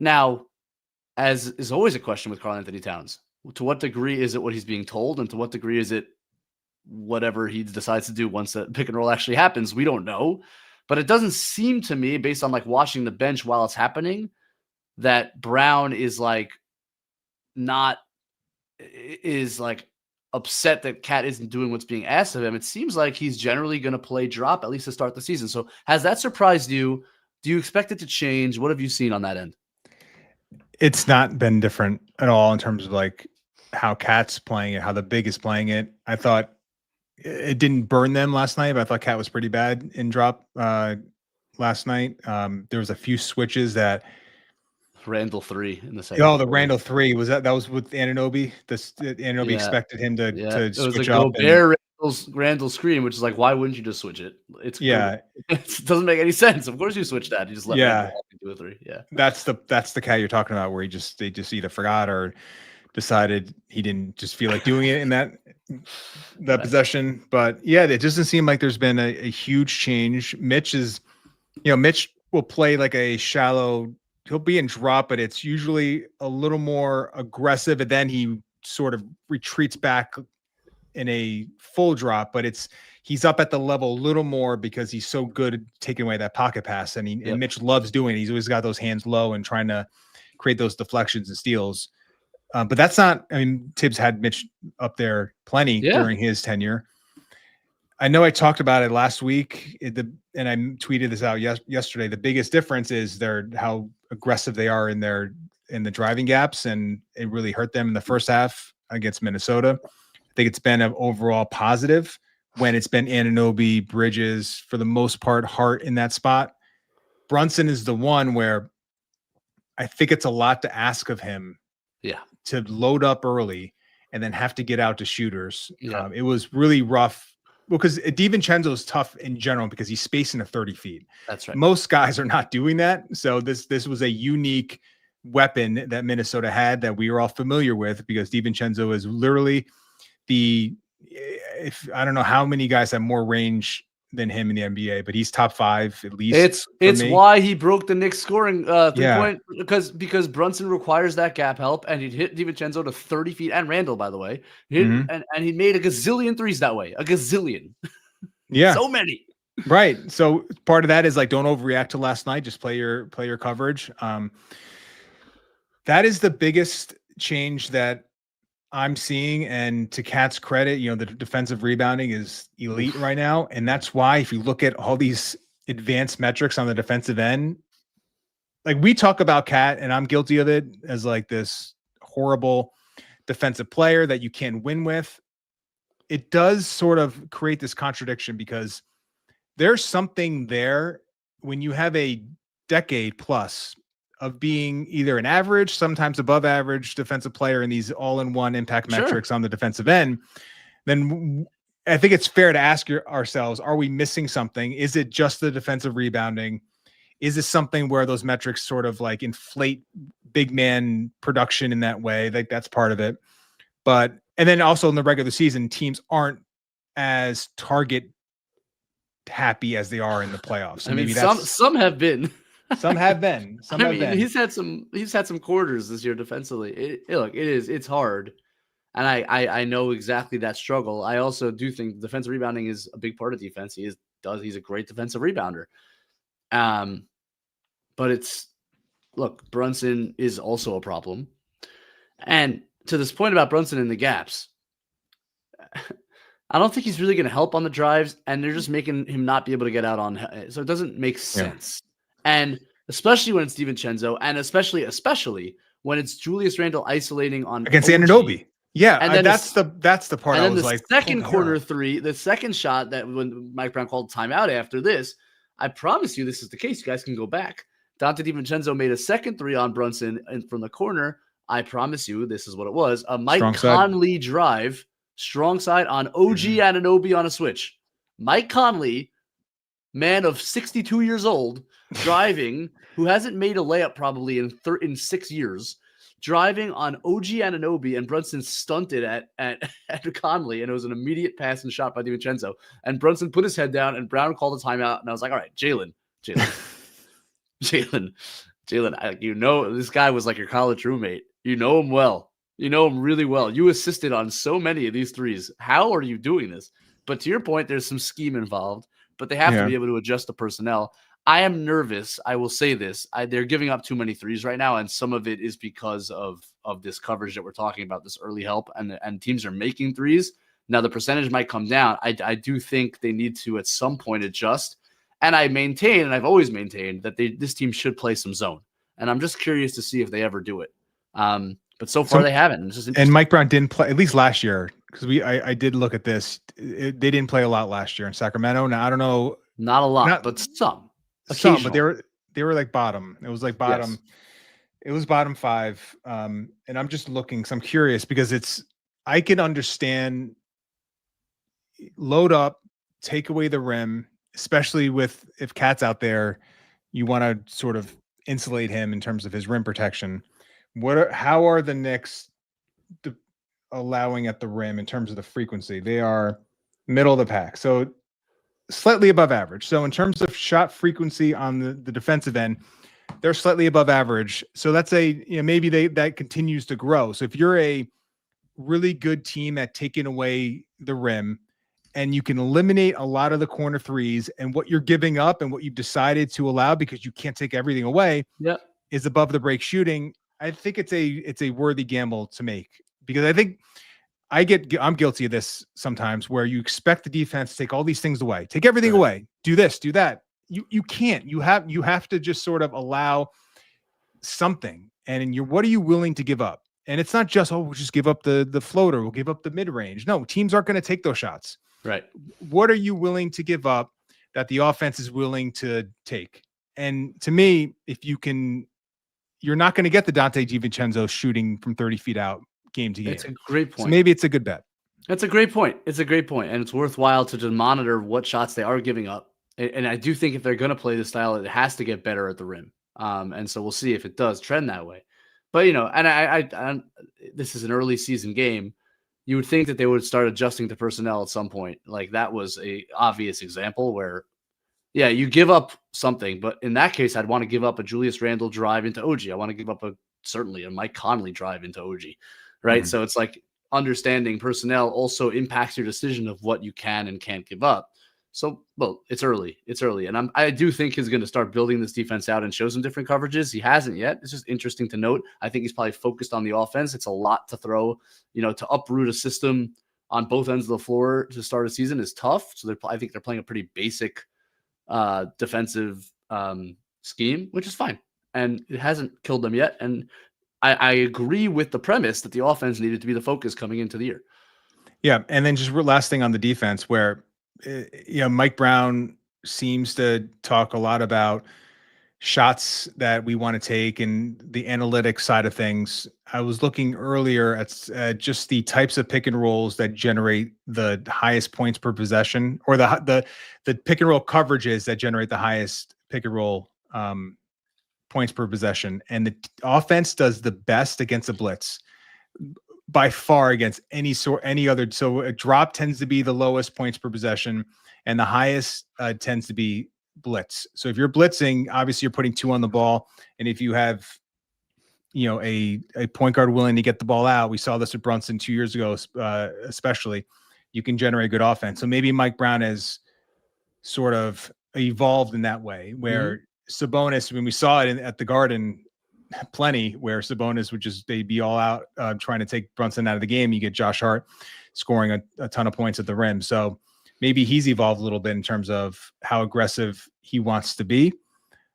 Now, as is always a question with Karl-Anthony Towns, to what degree is it what he's being told, and to what degree is it whatever he decides to do once that pick and roll actually happens? We don't know. But it doesn't seem to me, based on like watching the bench while it's happening, that Brown is like upset that Cat isn't doing what's being asked of him. It seems like he's generally going to play drop, at least to start the season. So has that surprised you? Do you expect it to change? What have you seen on that end? It's not been different at all in terms of like how Cat's playing it, how the big is playing it. I thought it didn't burn them last night, but I thought Cat was pretty bad in drop last night. There was a few switches that Randall 3 in the second. Oh, the Randall 3 that was with Anunoby. Anunoby expected him to switch up. Randall screen, which is like, why wouldn't you just switch it? It doesn't make any sense. Of course you switch that. You just let Randall do a 3. Yeah, that's the Cat you're talking about, where they just either forgot or decided he didn't just feel like doing it in that possession. But yeah, it doesn't seem like there's been a huge change. Mitch will play like a shallow. He'll be in drop, but it's usually a little more aggressive, and then he sort of retreats back in a full drop, but he's up at the level a little more because he's so good at taking away that pocket pass. And and Mitch loves doing it. He's always got those hands low and trying to create those deflections and steals. But that's not, I mean, Tibbs had Mitch up there plenty during his tenure. I know I talked about it last week, and I tweeted this out yesterday. The biggest difference is how aggressive they are in the driving gaps, and it really hurt them in the first half against Minnesota. I think it's been an overall positive when it's been Anunoby, Bridges, for the most part, Hart in that spot. Brunson is the one where I think it's a lot to ask of him to load up early and then have to get out to shooters. It was really rough. Well, because DiVincenzo is tough in general because he's spacing to 30 feet. That's right. Most guys are not doing that. So this was a unique weapon that Minnesota had that we were all familiar with, because DiVincenzo is literally I don't know how many guys have more range than him in the NBA, but he's top 5 at least. It's why he broke the Knicks scoring 3-point, because Brunson requires that gap help, and he'd hit DiVincenzo to 30 feet, and Randall, by the way, and he made a gazillion threes that way, a gazillion. Yeah, so many. Right. So part of that is like, don't overreact to last night. Just play your coverage. That is the biggest change that I'm seeing, and to Cat's credit, the defensive rebounding is elite right now, and that's why if you look at all these advanced metrics on the defensive end, like we talk about Cat, and I'm guilty of it as like this horrible defensive player that you can't win with. It does sort of create this contradiction because there's something there when you have a decade plus of being either an average, sometimes above average defensive player in these all-in-one impact metrics on the defensive end. Then I think it's fair to ask ourselves, are we missing something? Is it just the defensive rebounding? Is this something where those metrics sort of like inflate big man production in that way? Like that's part of it. And then also in the regular season, teams aren't as target happy as they are in the playoffs. So maybe some have been. Some have been. He's had some quarters this year defensively. It's hard. And I know exactly that struggle. I also do think defensive rebounding is a big part of defense. He's a great defensive rebounder. But Brunson is also a problem. And to this point about Brunson and the gaps, I don't think he's really going to help on the drives, and they're just making him not be able to get out on. So it doesn't make sense. Yeah. And especially when it's DiVincenzo, and especially when it's Julius Randle isolating on against Anunoby. Yeah, and that's the part. And I then was the like, second corner three, the second shot that when Mike Brown called timeout after this, I promise you this is the case. You guys can go back. Donte DiVincenzo made a second three on Brunson and from the corner. I promise you this is what it was. A Mike Conley drive, strong side on OG Anunoby on a switch. Mike Conley, man of 62 years old, driving, who hasn't made a layup probably in 6 years, driving on OG Anunoby, and Brunson stunted at Conley, and it was an immediate pass and shot by DiVincenzo. And Brunson put his head down, and Brown called a timeout, and I was like, all right, Jalen. You know, this guy was like your college roommate. You know him well. You know him really well. You assisted on so many of these threes. How are you doing this? But to your point, there's some scheme involved, but they have to be able to adjust the personnel. I am nervous. I will say this. They're giving up too many threes right now, and some of it is because of this coverage that we're talking about, this early help, and teams are making threes. Now, the percentage might come down. I do think they need to, at some point, adjust. And I maintain, and I've always maintained, that this team should play some zone. And I'm just curious to see if they ever do it. But so far they haven't. And Mike Brown didn't play, at least last year, because I did look at this. They didn't play a lot last year in Sacramento. Now, I don't know. Not a lot, but some. Some, but they were like bottom. It was like bottom. Yes. It was bottom 5. And I'm just looking, so I'm curious because I can understand load up, take away the rim, especially if Cat's out there, you want to sort of insulate him in terms of his rim protection. How are the Knicks allowing at the rim in terms of the frequency? They are middle of the pack, so slightly above average. So in terms of shot frequency on the defensive end, they're slightly above average. So that's maybe that continues to grow. So if you're a really good team at taking away the rim, and you can eliminate a lot of the corner threes, and what you're giving up and what you've decided to allow because you can't take everything away is above the break shooting, I think it's a worthy gamble to make, because I think I'm guilty of this sometimes, where you expect the defense to take all these things away, take everything away, do this, do that. You can't. You have to just sort of allow something. And what are you willing to give up? And it's not just, we'll just give up the floater, we'll give up the mid range. No, teams aren't going to take those shots. Right. What are you willing to give up that the offense is willing to take? And to me, you're not going to get the Donte DiVincenzo shooting from 30 feet out game to game. It's a great point. So maybe it's a good bet. That's a great point. It's a great point. And it's worthwhile to just monitor what shots they are giving up. And I do think if they're going to play this style, it has to get better at the rim. And so we'll see if it does trend that way. But, and I this is an early season game. You would think that they would start adjusting to personnel at some point. Like that was a obvious example where, you give up something, but in that case, I'd want to give up a Julius Randle drive into OG. I want to give up certainly a Mike Conley drive into OG, right? Mm-hmm. So it's like understanding personnel also impacts your decision of what you can and can't give up. So, it's early. And I do think he's going to start building this defense out and show some different coverages. He hasn't yet. It's just interesting to note. I think he's probably focused on the offense. It's a lot to throw, to uproot a system on both ends of the floor to start a season is tough. So I think they're playing a pretty basic defensive scheme, which is fine. and it hasn't killed them yet. And I agree with the premise that the offense needed to be the focus coming into the year. Yeah, and then just last thing on the defense, where Mike Brown seems to talk a lot about shots that we want to take and the analytics side of things. I was looking earlier at just the types of pick and rolls that generate the highest points per possession, or the pick and roll coverages that generate the highest pick and roll points per possession. And the offense does the best against a blitz by far against any other. So a drop tends to be the lowest points per possession, and the highest tends to be blitz. So if you're blitzing, obviously you're putting 2 on the ball. And if you have, a point guard willing to get the ball out, we saw this with Brunson 2 years ago, especially, you can generate good offense. So maybe Mike Brown has sort of evolved in that way, where Sabonis, when we saw it at the Garden plenty, where Sabonis would they'd be all out trying to take Brunson out of the game. You get Josh Hart scoring a ton of points at the rim. So maybe he's evolved a little bit in terms of how aggressive he wants to be.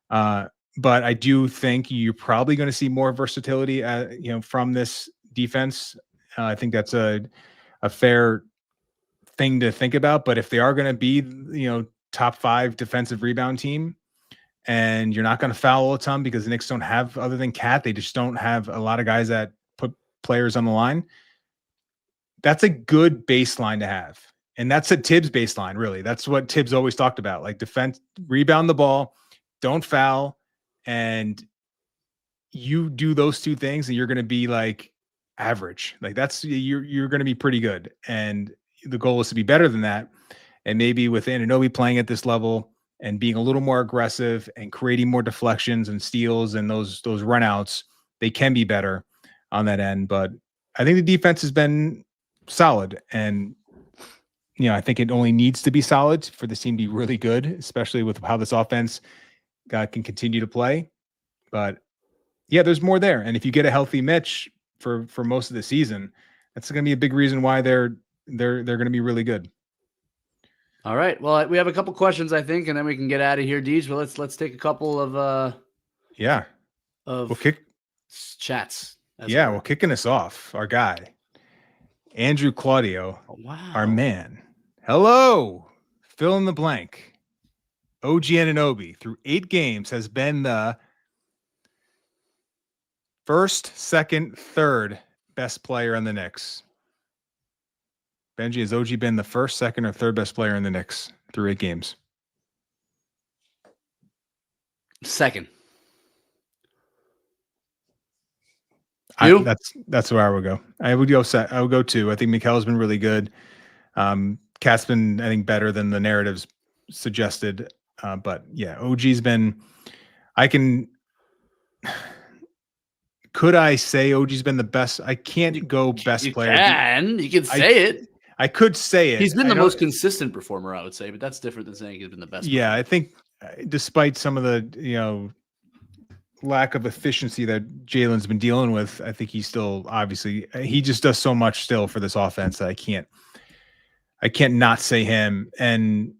But I do think you're probably going to see more versatility, from this defense. I think that's a fair thing to think about. But if they are going to be, top 5 defensive rebound team, and you're not going to foul a ton, because the Knicks don't have, other than Cat, they just don't have a lot of guys that put players on the line. That's a good baseline to have. And that's a Tibbs baseline, really. That's what Tibbs always talked about. Like, defense, rebound the ball, don't foul, and you do those 2 things, and you're going to be like average. Like, you're going to be pretty good. And the goal is to be better than that. And maybe with Anunoby playing at this level and being a little more aggressive and creating more deflections and steals and those runouts, they can be better on that end. But I think the defense has been solid, and I think it only needs to be solid for this team to be really good, especially with how this offense can continue to play. But yeah, there's more there. And if you get a healthy Mitch for most of the season, that's going to be a big reason why they're going to be really good. All right. Well, we have a couple questions, I think, and then we can get out of here, Deej. But let's take a couple of chats. Well, kicking us off, our guy, Andrew Claudio, our man. Hello, fill in the blank. OG Anunoby through 8 games has been the first, second, third best player in the Knicks. Benjy, has OG been the first, second, or third best player in the Knicks through 8 games? Second. That's where I would go. I would go 2. I think Mikel's been really good. Cat's been, I think, better than the narratives suggested. But yeah, OG's been. Could I say OG's been the best? I can't go best player. You can say it. I could say it. He's been the most consistent performer, I would say, but that's different than saying he's been the best. Yeah, player. I think despite some of the lack of efficiency that Jalen's been dealing with, I think he's still he just does so much still for this offense that I can't not say him. And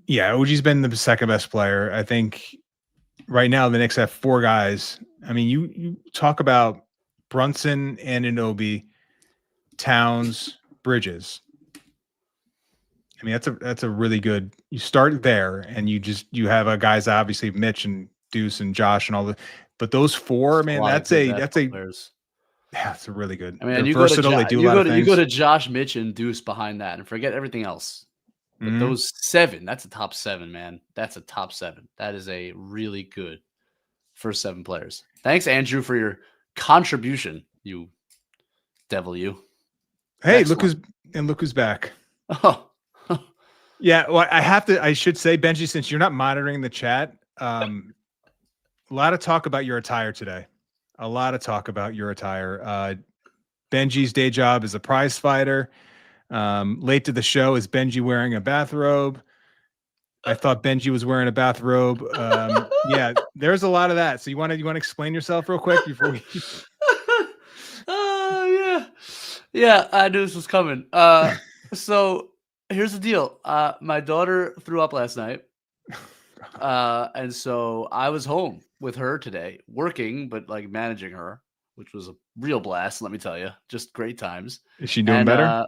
yeah, OG's been the second best player. I think right now the Knicks have 4 guys. I mean, you talk about Brunson, Anunoby, Towns, Bridges. I mean, that's a really good. You start there, and you have guys, obviously Mitch and Deuce and Josh and all the, but those 4, man, that's a really good. I mean, you go to Josh, Mitch, and Deuce behind that, and forget everything else. But those 7, that's a top 7, man. That's a top 7. That is a really good first 7 players. Thanks, Andrew, for your contribution. You devil, you. Hey, look who's back. Oh. Yeah, well, I should say, Benjy, since you're not monitoring the chat, a lot of talk about your attire today. Benjy's day job is a prize fighter. Late to the show is Benjy wearing a bathrobe. I thought Benjy was wearing a bathrobe. Yeah, there's a lot of that. So you want to explain yourself real quick before we... Yeah, I knew this was coming. So here's the deal. My daughter threw up last night. And so I was home with her today, working, but like managing her, which was a real blast. Let me tell you, just great times. Is she doing better?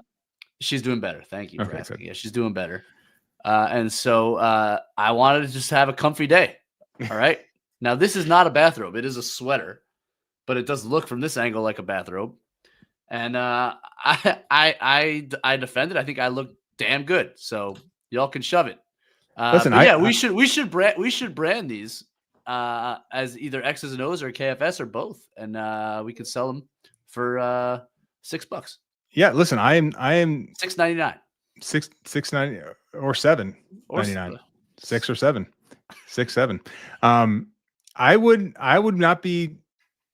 She's doing better. Thank you for asking. Good. Yeah, she's doing better. And so I wanted to just have a comfy day. All right. Now, this is not a bathrobe. It is a sweater, but it does look from this angle like a bathrobe. And I defended. I think I look damn good. So y'all can shove it. Listen, we should brand these as either X's and O's or KFS or both, and we could sell them for $6. Yeah, listen, I am $6.99. $6.99 or $7.99. 6 or 7. 6, 7. I would not be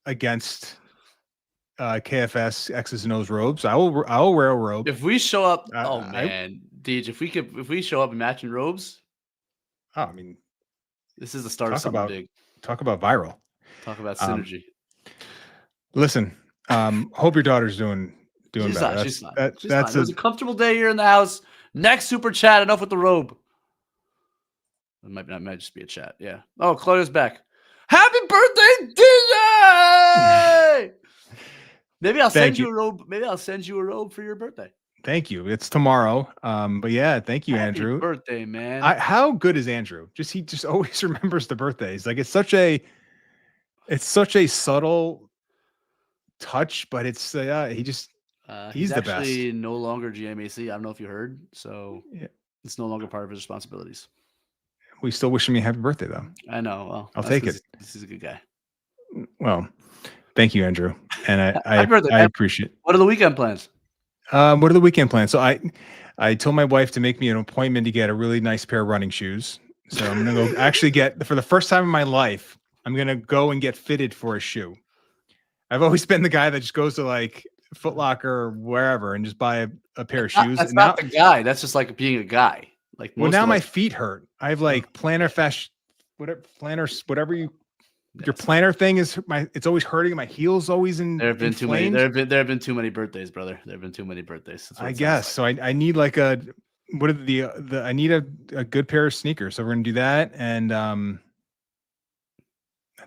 against KFS X's and O's robes. I will wear a robe. If we show up, Deej, if we show up in matching robes, I mean, this is the start of something big. Talk about viral. Talk about synergy. Listen, hope your daughter's doing better. She's fine. It was a comfortable day here in the house. Next super chat. Enough with the robe. It might just be a chat. Yeah. Oh, Claudia's back. Happy birthday, DJ! Maybe I'll send you a robe. Maybe I'll send you a robe for your birthday. Thank you. It's tomorrow. But yeah, thank you, Andrew. Happy birthday, man. How good is Andrew? He just always remembers the birthdays. Like it's such a subtle touch, but it's he's the best. Actually no longer GMAC. I don't know if you heard. So yeah. It's no longer part of his responsibilities. We still wish him a happy birthday, though. I know. Well, I'll take it. This is a good guy. Well, thank you, Andrew, and I appreciate it. What are the weekend plans? What are the weekend plans? So I told my wife to make me an appointment to get a really nice pair of running shoes. So I'm gonna go actually get, for the first time in my life, I'm gonna go and get fitted for a shoe. I've always been the guy that just goes to like Foot Locker or wherever and just buy a pair of shoes. That's not the guy. That's just like being a guy. Like now my feet hurt. I have like plantar fascia, whatever your plantar thing is. It's always hurting. My heel's always in. There have been too many. There have been too many birthdays, brother. there have been too many birthdays. I guess like. So. I need like I need a good pair of sneakers. So we're gonna do that, and I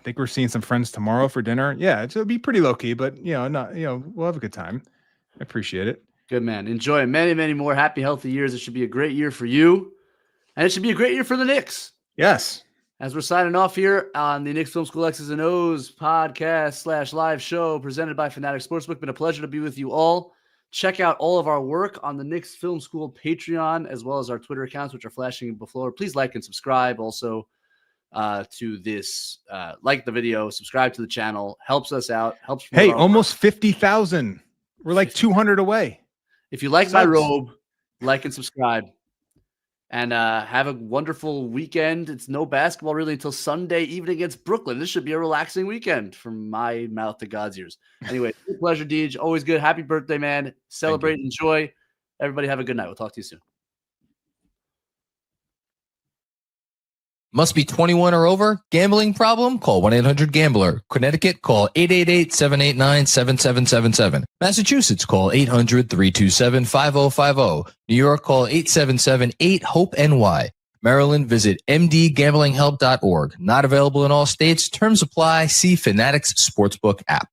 think we're seeing some friends tomorrow for dinner. Yeah, it'll be pretty low key, but we'll have a good time. I appreciate it. Good man. Enjoy many, many more happy, healthy years. It should be a great year for you. And it should be a great year for the Knicks. Yes. As we're signing off here on the Knicks Film School X's and O's podcast / live show presented by Fanatics Sportsbook. Been a pleasure to be with you all. Check out all of our work on the Knicks Film School Patreon, as well as our Twitter accounts, which are flashing before. Please like and subscribe also to this. Like the video, subscribe to the channel. Helps us out. Helps. Hey, almost 50,000. We're like 200 away. If you like my robe, like and subscribe. And have a wonderful weekend. It's no basketball really until Sunday evening against Brooklyn. This should be a relaxing weekend from my mouth to God's ears. Anyway, it's a pleasure, Deej. Always good. Happy birthday, man. Celebrate, enjoy. Everybody have a good night. We'll talk to you soon. Must be 21 or over? Gambling problem? Call 1-800-GAMBLER. Connecticut, call 888-789-7777. Massachusetts, call 800-327-5050. New York, call 877-8-HOPE-NY. Maryland, visit mdgamblinghelp.org. Not available in all states. Terms apply. See Fanatics Sportsbook app.